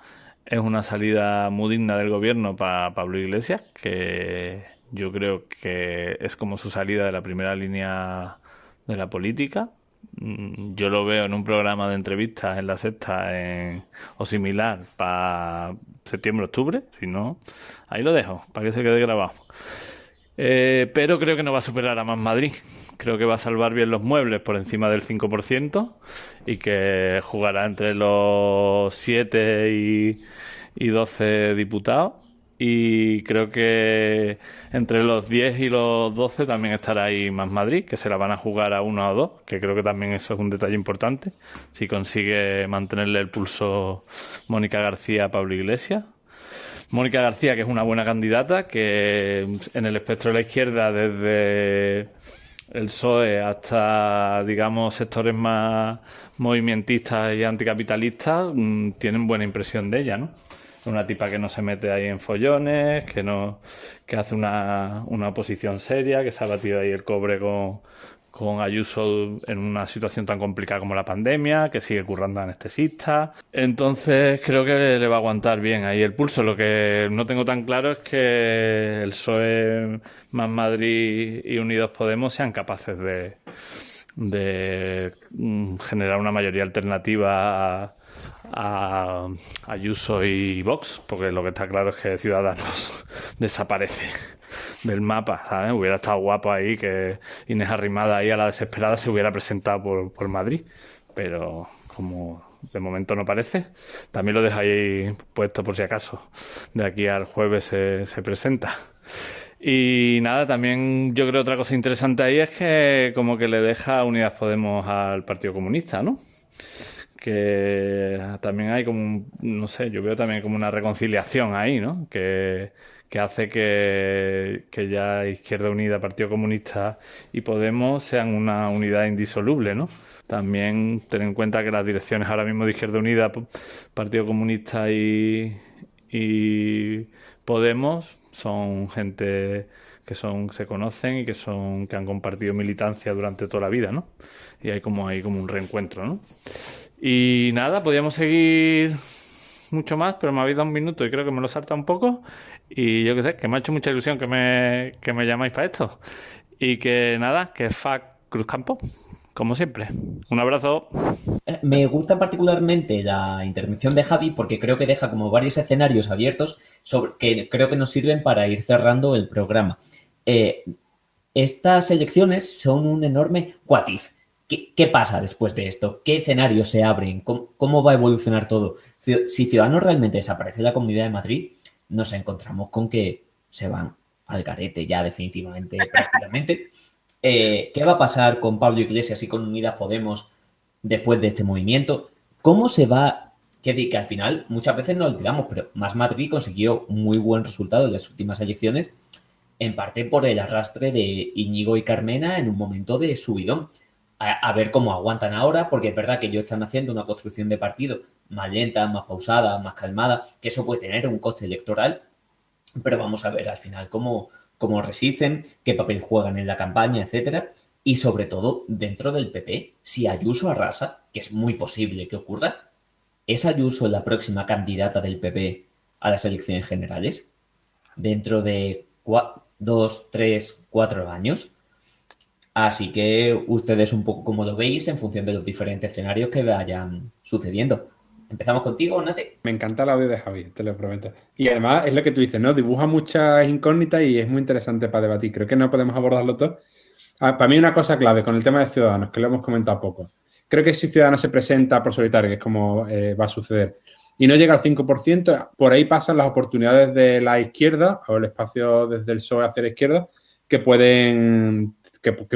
Es una salida muy digna del gobierno para Pablo Iglesias, que yo creo que es como su salida de la primera línea de la política. Yo lo veo en un programa de entrevistas en La Sexta o similar para septiembre-octubre. Si no, ahí lo dejo, para que se quede grabado. Pero creo que no va a superar a Más Madrid. Creo que va a salvar bien los muebles por encima del 5% y que jugará entre los 7 y 12 diputados. Y creo que entre los 10 y los 12 también estará ahí Más Madrid, que se la van a jugar a 1 o 2, que creo que también eso es un detalle importante, si consigue mantenerle el pulso Mónica García a Pablo Iglesias. Mónica García, que es una buena candidata, que en el espectro de la izquierda, desde el PSOE hasta, digamos, sectores más movimentistas y anticapitalistas, tienen buena impresión de ella, ¿no? Una tipa que no se mete ahí en follones, que hace una oposición seria, que se ha batido ahí el cobre con Ayuso en una situación tan complicada como la pandemia, que sigue currando a anestesistas. Entonces creo que le va a aguantar bien ahí el pulso. Lo que no tengo tan claro es que el PSOE, Más Madrid y Unidos Podemos sean capaces de generar una mayoría alternativa a Ayuso y Vox, porque lo que está claro es que Ciudadanos desaparece del mapa, ¿sabes? Hubiera estado guapo ahí que Inés Arrimada ahí a la desesperada se hubiera presentado por Madrid, pero como de momento no parece, también lo dejo ahí puesto por si acaso. De aquí al jueves se presenta. Y nada, también yo creo otra cosa interesante ahí es que como que le deja Unidas Podemos al Partido Comunista, ¿no? Que también hay como, no sé, yo veo también como una reconciliación ahí, ¿no? Que hace que ya Izquierda Unida, Partido Comunista y Podemos sean una unidad indisoluble, ¿no? También ten en cuenta que las direcciones ahora mismo de Izquierda Unida, Partido Comunista y Podemos son gente que se conocen y que han compartido militancia durante toda la vida, ¿no? Y hay como un reencuentro, ¿no? Y nada, podríamos seguir mucho más, pero me habéis dado un minuto y creo que me lo salta un poco. Y yo qué sé, que me ha hecho mucha ilusión que me llamáis para esto. Y que nada, que FAC Cruzcampo, como siempre. Un abrazo.
Me gusta particularmente la intervención de Javi porque creo que deja como varios escenarios abiertos que creo que nos sirven para ir cerrando el programa. Estas elecciones son un enorme what if. ¿Qué pasa después de esto? ¿Qué escenarios se abren? ¿Cómo va a evolucionar todo? Si Ciudadanos realmente desaparece de la Comunidad de Madrid, nos encontramos con que se van al garete ya definitivamente, prácticamente. ¿Qué va a pasar con Pablo Iglesias y con Unidas Podemos después de este movimiento? ¿Cómo se va? Que al final muchas veces nos olvidamos, pero Más Madrid consiguió un muy buen resultado en las últimas elecciones, en parte por el arrastre de Íñigo y Carmena en un momento de subidón. A ver cómo aguantan ahora, porque es verdad que ellos están haciendo una construcción de partido más lenta, más pausada, más calmada, que eso puede tener un coste electoral, pero vamos a ver al final cómo resisten, qué papel juegan en la campaña, etcétera, y sobre todo dentro del PP, si Ayuso arrasa, que es muy posible que ocurra, ¿es Ayuso la próxima candidata del PP a las elecciones generales dentro de 2, 3, 4 años? Así que ustedes un poco como lo veis en función de los diferentes escenarios que vayan sucediendo. ¿Empezamos contigo, Nate?
Me encanta el audio de Javi, te lo prometo. Y además es lo que tú dices, ¿no? Dibuja muchas incógnitas y es muy interesante para debatir. Creo que no podemos abordarlo todo. Para mí una cosa clave con el tema de Ciudadanos, que lo hemos comentado poco. Creo que si Ciudadanos se presenta por solitario, que es como va a suceder, y no llega al 5%, por ahí pasan las oportunidades de la izquierda o el espacio desde el PSOE hacia la izquierda que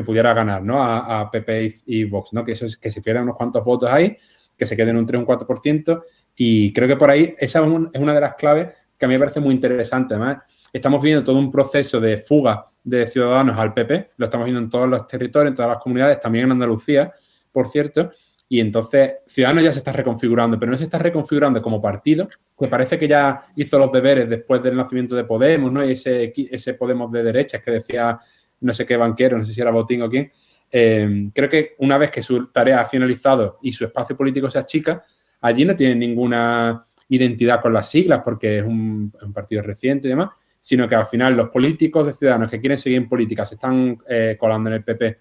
pudiera ganar, ¿no? A PP y Vox, ¿no? Que eso es que se pierdan unos cuantos votos ahí, que se queden un 3 o un 4%, y creo que por ahí esa es una de las claves que a mí me parece muy interesante. Además, estamos viendo todo un proceso de fuga de Ciudadanos al PP, lo estamos viendo en todos los territorios, en todas las comunidades, también en Andalucía, por cierto, y entonces Ciudadanos ya se está reconfigurando, pero no se está reconfigurando como partido, que parece que ya hizo los deberes después del nacimiento de Podemos, ¿no? Y ese Podemos de derechas que decía no sé qué banquero, no sé si era Botín o quién. Creo que una vez que su tarea ha finalizado y su espacio político se achica, allí no tienen ninguna identidad con las siglas porque es un partido reciente y demás, sino que al final los políticos de Ciudadanos que quieren seguir en política se están colando en el PP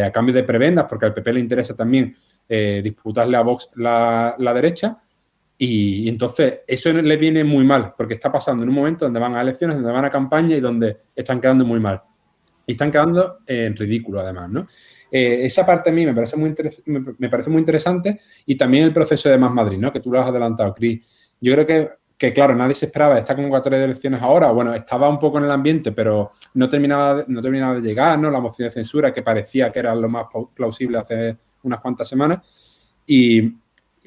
a cambio de prebendas, porque al PP le interesa también disputarle a Vox la derecha, y entonces eso le viene muy mal, porque está pasando en un momento donde van a elecciones, donde van a campaña y donde están quedando muy mal. Y están quedando en ridículo, además, ¿no? Esa parte a mí me parece muy interesante, y también el proceso de Más Madrid, ¿no? Que tú lo has adelantado, Cris. Yo creo que, claro, nadie se esperaba esta convocatoria de elecciones ahora. Bueno, estaba un poco en el ambiente, pero no terminaba de llegar, ¿no? La moción de censura, que parecía que era lo más plausible hace unas cuantas semanas. Y,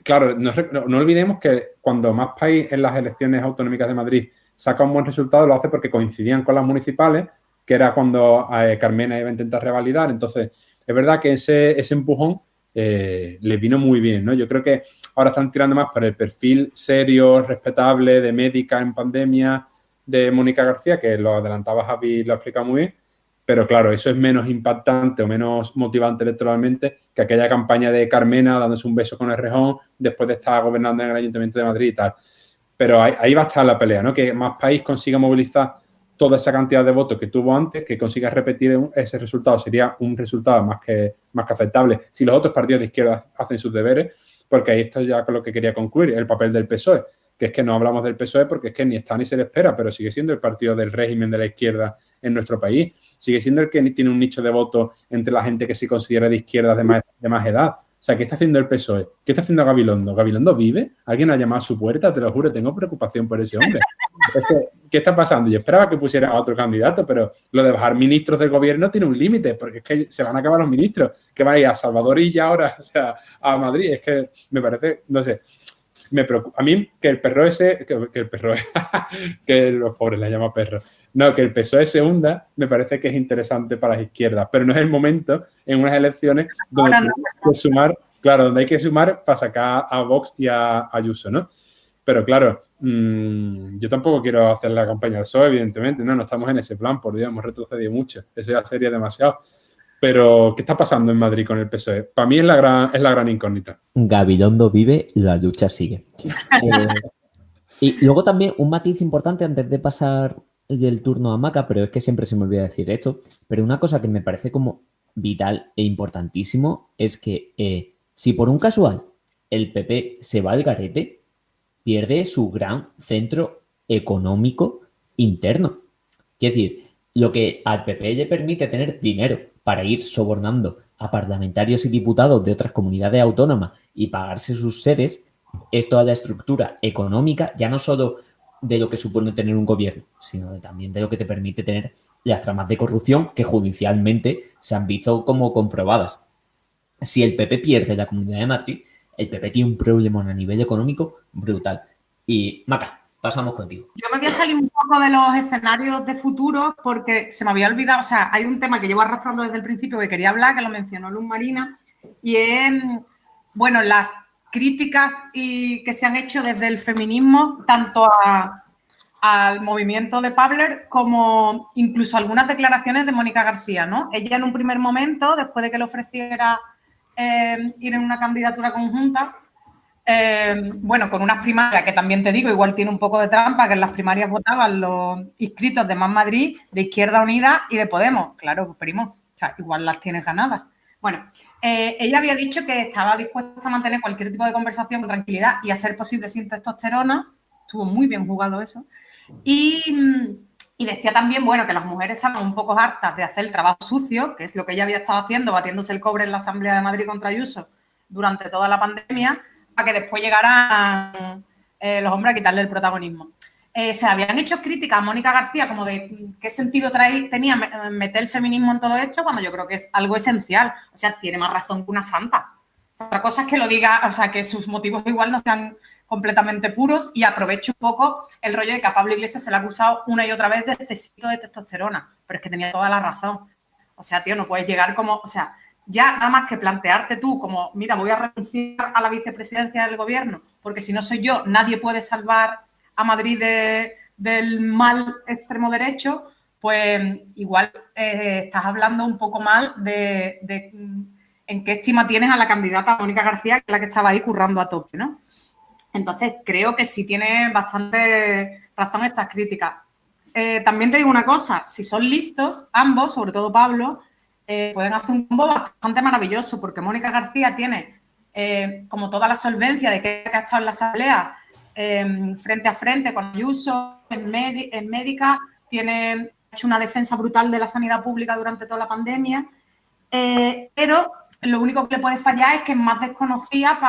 claro, no olvidemos que cuando Más País en las elecciones autonómicas de Madrid saca un buen resultado, lo hace porque coincidían con las municipales, que era cuando Carmena iba a intentar revalidar. Entonces, es verdad que ese empujón le vino muy bien, ¿no? Yo creo que ahora están tirando más por el perfil serio, respetable, de médica en pandemia, de Mónica García, que lo adelantaba Javi y lo ha explicado muy bien, pero claro, eso es menos impactante o menos motivante electoralmente que aquella campaña de Carmena dándose un beso con Errejón después de estar gobernando en el Ayuntamiento de Madrid y tal. Pero ahí va a estar la pelea, ¿no? Que Más País consiga movilizar toda esa cantidad de votos que tuvo antes, que consiga repetir ese resultado, sería un resultado más que aceptable si los otros partidos de izquierda hacen sus deberes, porque ahí está ya con lo que quería concluir, el papel del PSOE, que es que no hablamos del PSOE porque es que ni está ni se le espera, pero sigue siendo el partido del régimen de la izquierda en nuestro país, sigue siendo el que tiene un nicho de voto entre la gente que se considera de izquierda de más edad, O sea, ¿qué está haciendo el PSOE? ¿Qué está haciendo Gabilondo? ¿Gabilondo vive? ¿Alguien ha llamado a su puerta? Te lo juro, tengo preocupación por ese hombre. ¿Qué está pasando? Yo esperaba que pusiera a otro candidato, pero lo de bajar ministros del gobierno tiene un límite, porque es que se van a acabar los ministros. Que van a ir a Salvador y ya ahora, o sea, a Madrid. Es que me parece, no sé, me preocupa. A mí que el perro ese, que el perro, que los pobres le llaman perro. No, que el PSOE se hunda, me parece que es interesante para las izquierdas, pero no es el momento en unas elecciones donde hay que sumar, claro, donde hay que sumar para sacar a Vox y a Ayuso, ¿no? Pero claro, yo tampoco quiero hacer la campaña al PSOE, evidentemente, no estamos en ese plan, por Dios, hemos retrocedido mucho, eso ya sería demasiado. Pero, ¿qué está pasando en Madrid con el PSOE? Para mí es la gran incógnita.
Gabilondo vive, la lucha sigue. Y luego también un matiz importante antes de pasar el turno a Maca, pero es que siempre se me olvida decir esto, pero una cosa que me parece como vital e importantísimo es que si por un casual el PP se va al garete, pierde su gran centro económico interno. Quiere decir, lo que al PP le permite tener dinero para ir sobornando a parlamentarios y diputados de otras comunidades autónomas y pagarse sus sedes, es toda la estructura económica, ya no solo de lo que supone tener un gobierno, sino también de lo que te permite tener las tramas de corrupción que judicialmente se han visto como comprobadas. Si el PP pierde la Comunidad de Madrid, el PP tiene un problema a nivel económico brutal. Y, Maca, pasamos contigo.
Yo me voy a salir un poco de los escenarios de futuro porque se me había olvidado, o sea, hay un tema que llevo arrastrando desde el principio que quería hablar, que lo mencionó Luz Marina, y es, bueno, las críticas que se han hecho desde el feminismo, tanto al movimiento de Pabler como incluso algunas declaraciones de Mónica García, ¿no? Ella en un primer momento, después de que le ofreciera ir en una candidatura conjunta, bueno, con unas primarias que también te digo, igual tiene un poco de trampa, que en las primarias votaban los inscritos de Más Madrid, de Izquierda Unida y de Podemos. Claro, primo, o sea, igual las tienes ganadas. Bueno, ella había dicho que estaba dispuesta a mantener cualquier tipo de conversación con tranquilidad y a ser posible sin testosterona. Estuvo muy bien jugado eso. Y decía también, bueno, que las mujeres estaban un poco hartas de hacer el trabajo sucio, que es lo que ella había estado haciendo, batiéndose el cobre en la Asamblea de Madrid contra Ayuso durante toda la pandemia, para que después llegaran los hombres a quitarle el protagonismo. Se habían hecho críticas a Mónica García como de qué sentido tenía meter el feminismo en todo esto, cuando yo creo que es algo esencial. O sea, tiene más razón que una santa. O sea, otra cosa es que lo diga, o sea, que sus motivos igual no sean completamente puros, y aprovecho un poco el rollo de que a Pablo Iglesias se le ha acusado una y otra vez de excesito de testosterona, pero es que tenía toda la razón. O sea, tío, no puedes llegar como, o sea, ya nada más que plantearte tú como, mira, voy a renunciar a la vicepresidencia del gobierno, porque si no soy yo, nadie puede salvar a Madrid del mal extremo derecho, pues igual estás hablando un poco mal de en qué estima tienes a la candidata Mónica García, que es la que estaba ahí currando a tope, ¿no? Entonces, creo que sí tiene bastante razón estas críticas. También te digo una cosa, si son listos, ambos, sobre todo Pablo, pueden hacer un combo bastante maravilloso, porque Mónica García tiene como toda la solvencia de que ha estado en la asamblea frente a frente con Ayuso, en médica, ha hecho una defensa brutal de la sanidad pública durante toda la pandemia, pero lo único que le puede fallar es que es más desconocida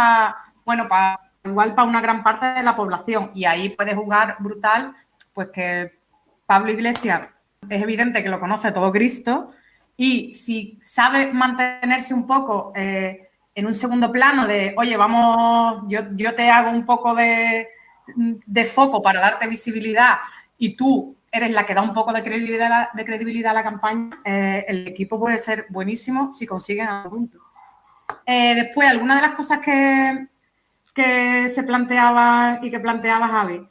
igual para una gran parte de la población, y ahí puede jugar brutal, pues que Pablo Iglesias es evidente que lo conoce todo Cristo, y si sabe mantenerse un poco en un segundo plano de, oye, vamos, yo te hago un poco de foco para darte visibilidad y tú eres la que da un poco de credibilidad a la campaña, el equipo puede ser buenísimo si consiguen a punto. Después, algunas de las cosas que se planteaba y que planteaba Javi.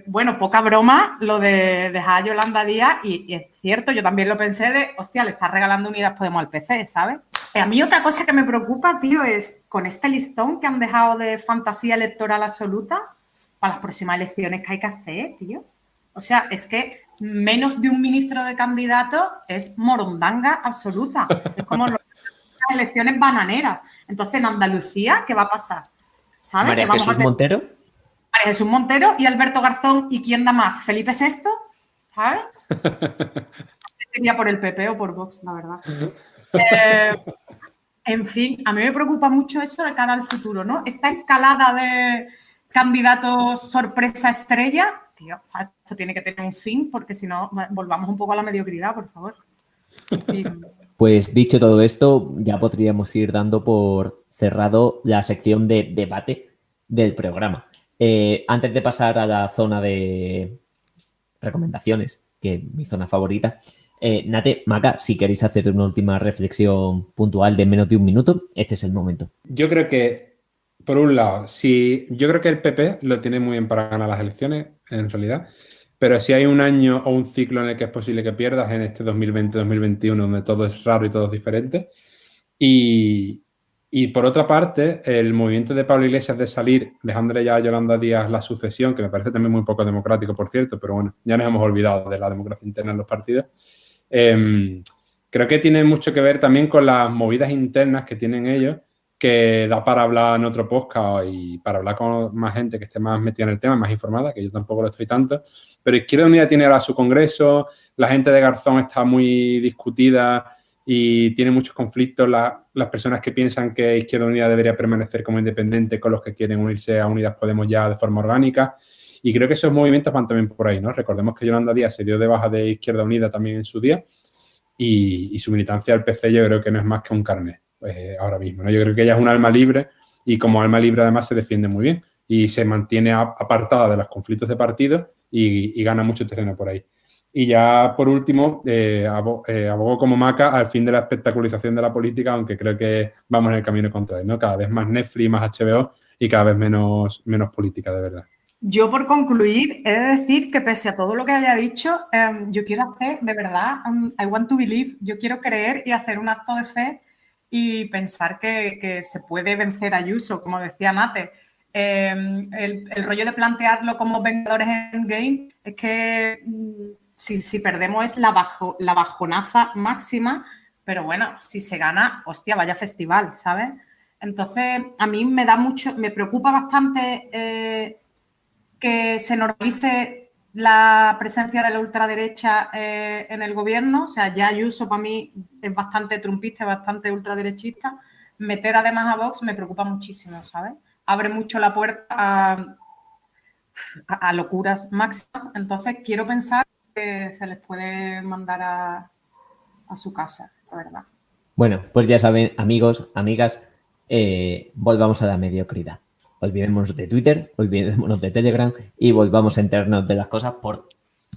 Bueno, poca broma lo de dejar a Yolanda Díaz, y es cierto, yo también lo pensé de, hostia, le estás regalando Unidas Podemos al PC, ¿sabes? A mí otra cosa que me preocupa, tío, es con este listón que han dejado de fantasía electoral absoluta para las próximas elecciones que hay que hacer, tío. O sea, es que menos de un ministro de candidato es morondanga absoluta. Es como las elecciones bananeras. Entonces, en Andalucía, ¿qué va a pasar? ¿Sabes?
María Jesús Montero.
María Jesús Montero y Alberto Garzón, ¿y quién da más? ¿Felipe VI? ¿Sabes? Sería por el PP o por Vox, la verdad. En fin, a mí me preocupa mucho eso de cara al futuro, ¿no? Esta escalada de candidatos sorpresa estrella, tío, o sea, esto tiene que tener un fin porque si no, volvamos un poco a la mediocridad, por favor. Y...
Pues dicho todo esto, ya podríamos ir dando por cerrado la sección de debate del programa. Antes de pasar a la zona de recomendaciones, que es mi zona favorita, Nate, Maca, si queréis hacer una última reflexión puntual de menos de un minuto, este es el momento.
Yo creo que, por un lado, yo creo que el PP lo tiene muy bien para ganar las elecciones, en realidad, pero si hay un año o un ciclo en el que es posible que pierdas, en este 2020-2021, donde todo es raro y todo es diferente. Y por otra parte, el movimiento de Pablo Iglesias de salir, dejándole ya a Yolanda Díaz la sucesión, que me parece también muy poco democrático, por cierto, pero bueno, ya nos hemos olvidado de la democracia interna en los partidos. Creo que tiene mucho que ver también con las movidas internas que tienen ellos, que da para hablar en otro podcast y para hablar con más gente que esté más metida en el tema, más informada, que yo tampoco lo estoy tanto. Pero Izquierda Unida tiene ahora su congreso, la gente de Garzón está muy discutida y tiene muchos conflictos. Las personas que piensan que Izquierda Unida debería permanecer como independiente con los que quieren unirse a Unidas Podemos ya de forma orgánica. Y creo que esos movimientos van también por ahí, ¿no? Recordemos que Yolanda Díaz se dio de baja de Izquierda Unida también en su día y su militancia al PC yo creo que no es más que un carnet ahora mismo, ¿no? Yo creo que ella es un alma libre y como alma libre además se defiende muy bien y se mantiene apartada de los conflictos de partido y gana mucho terreno por ahí. Y ya por último, abogo como Maca al fin de la espectacularización de la política, aunque creo que vamos en el camino contrario, ¿no? Cada vez más Netflix, más HBO y cada vez menos política, de verdad.
Yo, por concluir, he de decir que pese a todo lo que haya dicho, yo quiero hacer, de verdad, I want to believe, yo quiero creer y hacer un acto de fe y pensar que se puede vencer a Ayuso, como decía Nate. El rollo de plantearlo como Vengadores Endgame es que si perdemos es la bajonaza máxima, pero bueno, si se gana, hostia, vaya festival, ¿sabes? Entonces, a mí me preocupa bastante que se normalice la presencia de la ultraderecha en el gobierno. O sea, ya Ayuso para mí es bastante trumpista, bastante ultraderechista. Meter además a Vox me preocupa muchísimo, ¿sabes? Abre mucho la puerta a locuras máximas. Entonces, quiero pensar que se les puede mandar a su casa, la verdad.
Bueno, pues ya saben, amigos, amigas, volvamos a la mediocridad. Olvidémonos de Twitter, olvidémonos de Telegram y volvamos a enterarnos de las cosas por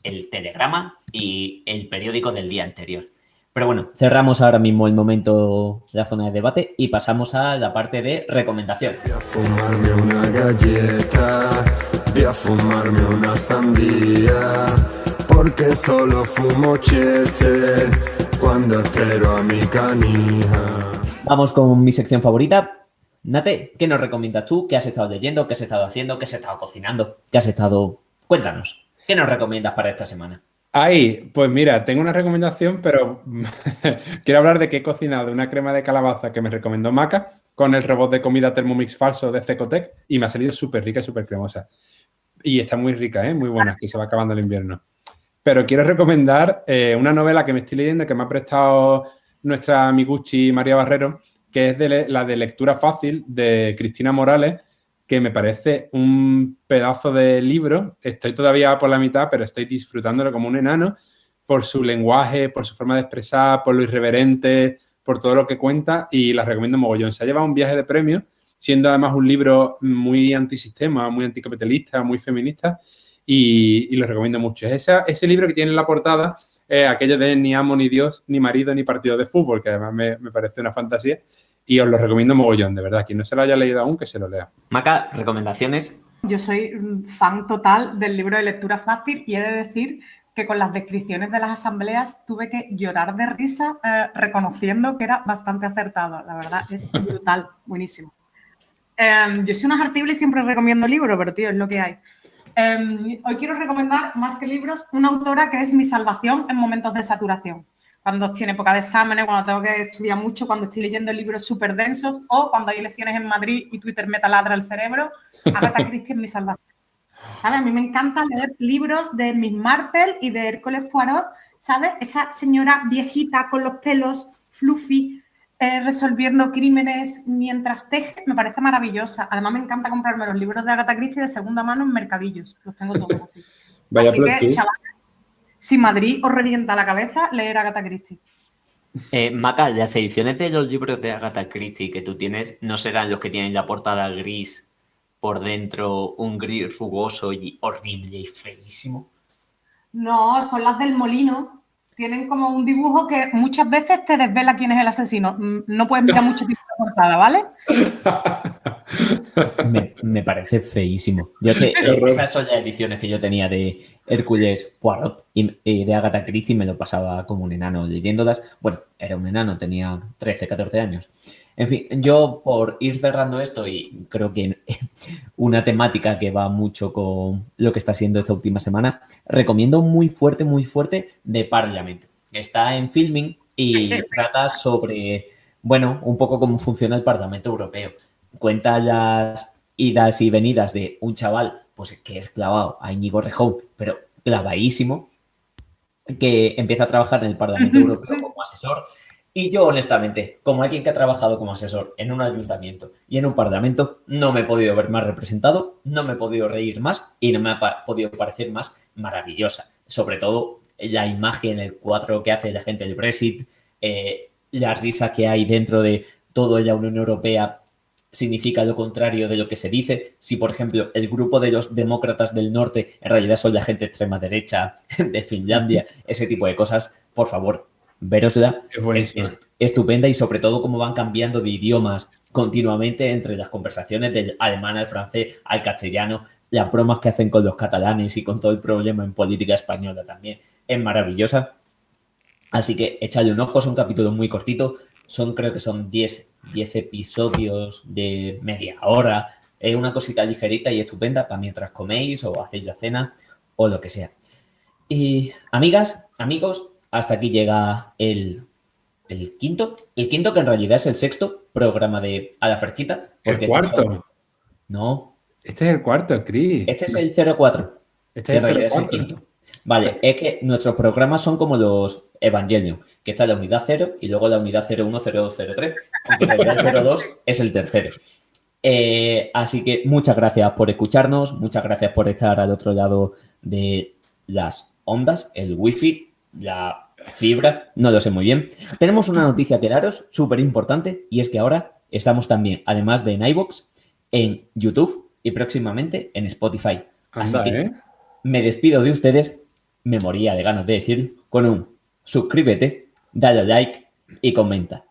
el telegrama y el periódico del día anterior. Pero bueno, cerramos ahora mismo el momento de la zona de debate y pasamos a la parte de recomendaciones.
Voy a fumarme una galleta, voy a fumarme una sandía, porque solo fumo cheche cuando espero a mi canija.
Vamos con mi sección favorita. Nate, ¿qué nos recomiendas tú? ¿Qué has estado leyendo? ¿Qué has estado haciendo? ¿Qué has estado cocinando? ¿Qué has estado...? Cuéntanos, ¿qué nos recomiendas para esta semana?
Ahí, pues mira, tengo una recomendación, pero quiero hablar de que he cocinado una crema de calabaza que me recomendó Maca con el robot de comida Thermomix falso de Cecotec y me ha salido súper rica y súper cremosa. Y está muy rica, muy buena, que se va acabando el invierno. Pero quiero recomendar una novela que me estoy leyendo que me ha prestado nuestra amiguchi María Barrero, que es la de lectura fácil de Cristina Morales, que me parece un pedazo de libro. Estoy todavía por la mitad, pero estoy disfrutándolo como un enano por su lenguaje, por su forma de expresar, por lo irreverente, por todo lo que cuenta y la recomiendo mogollón. Se ha llevado un viaje de premio, siendo además un libro muy antisistema, muy anticapitalista, muy feminista y lo recomiendo mucho. Es ese libro que tiene en la portada aquello de ni amo, ni Dios, ni marido, ni partido de fútbol, que además me parece una fantasía. Y os lo recomiendo mogollón, de verdad. Quien no se lo haya leído aún, que se lo lea.
Maca, ¿recomendaciones?
Yo soy fan total del libro de lectura fácil y he de decir que con las descripciones de las asambleas tuve que llorar de risa reconociendo que era bastante acertado. La verdad, es brutal, buenísimo. Yo soy una jartible y siempre recomiendo libros, pero tío, es lo que hay. Hoy quiero recomendar, más que libros, una autora que es mi salvación en momentos de saturación. Cuando estoy en época de exámenes, cuando tengo que estudiar mucho, cuando estoy leyendo libros súper densos o cuando hay elecciones en Madrid y Twitter me taladra el cerebro, Agatha Christie es mi salvación. ¿Sabes? A mí me encanta leer libros de Miss Marple y de Hércules Poirot, ¿sabes? Esa señora viejita con los pelos fluffy, resolviendo crímenes mientras teje, me parece maravillosa. Además, me encanta comprarme los libros de Agatha Christie de segunda mano en mercadillos. Los tengo todos así.
Vaya
Así que,
plot
chavales, si Madrid os revienta la cabeza, leer Agatha Christie.
Maca, las ediciones de los libros de Agatha Christie que tú tienes no serán los que tienen la portada gris por dentro, un gris rugoso y horrible y feísimo.
No, son las del Molino. Tienen como un dibujo que muchas veces te desvela quién es el asesino. No puedes mirar mucho tiempo la portada, ¿vale?
Me parece feísimo. Yo que esas son las ediciones que yo tenía de Hércules Poirot y de Agatha Christie, me lo pasaba como un enano leyéndolas. Bueno, era un enano, tenía 13, 14 años. En fin, yo por ir cerrando esto y creo que una temática que va mucho con lo que está siendo esta última semana, recomiendo muy fuerte The Parliament. Está en Filming y trata sobre, bueno, un poco cómo funciona el Parlamento Europeo. Cuenta las idas y venidas de un chaval, pues que es clavado a Íñigo Rejón, pero clavadísimo, que empieza a trabajar en el Parlamento Europeo como asesor. Y yo, honestamente, como alguien que ha trabajado como asesor en un ayuntamiento y en un parlamento, no me he podido ver más representado, no me he podido reír más y no me ha podido parecer más maravillosa. Sobre todo la imagen, el cuadro que hace la gente del Brexit, la risa que hay dentro de toda la Unión Europea significa lo contrario de lo que se dice. Si, por ejemplo, el grupo de los demócratas del norte en realidad son la gente extrema derecha de Finlandia, ese tipo de cosas, por favor, verosla. Es estupenda y sobre todo cómo van cambiando de idiomas continuamente entre las conversaciones del alemán al francés al castellano, las bromas que hacen con los catalanes y con todo el problema en política española también. Es maravillosa. Así que échale un ojo, es un capítulo muy cortito. Creo que son 10 episodios de media hora. Es una cosita ligerita y estupenda para mientras coméis o hacéis la cena o lo que sea. Y amigas, amigos, hasta aquí llega el quinto. El quinto, que en realidad es el sexto programa de A la Fresquita.
¿El cuarto?
No.
Este es el cuarto, Cris.
Este es el 04.
Este es el 04.
Es el quinto. Vale, es que nuestros programas son como los Evangelion, que está la unidad 0 y luego la unidad 01, 02, 03, aunque en realidad el 02 es el tercero. Así que muchas gracias por escucharnos, muchas gracias por estar al otro lado de las ondas, el wifi, la fibra, no lo sé muy bien. Tenemos una noticia que daros, súper importante, y es que ahora estamos también, además de en iVoox, en YouTube y próximamente en Spotify. Así que me despido de ustedes, me moría de ganas de decir, con un suscríbete, dale a like y comenta.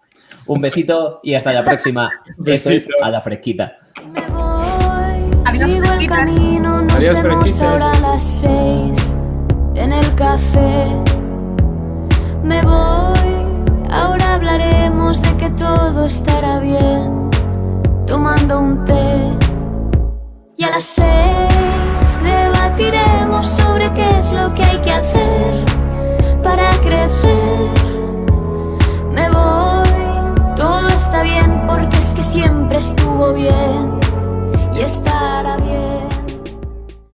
Un besito y hasta la próxima. Esto es A la Fresquita.
Me voy, sigo el camino, nos vemos ahora a las 6 en el café. Me voy, ahora hablaremos de que todo estará bien, tomando un té. Y a las 6 debatiremos sobre qué es lo que hay que hacer para crecer.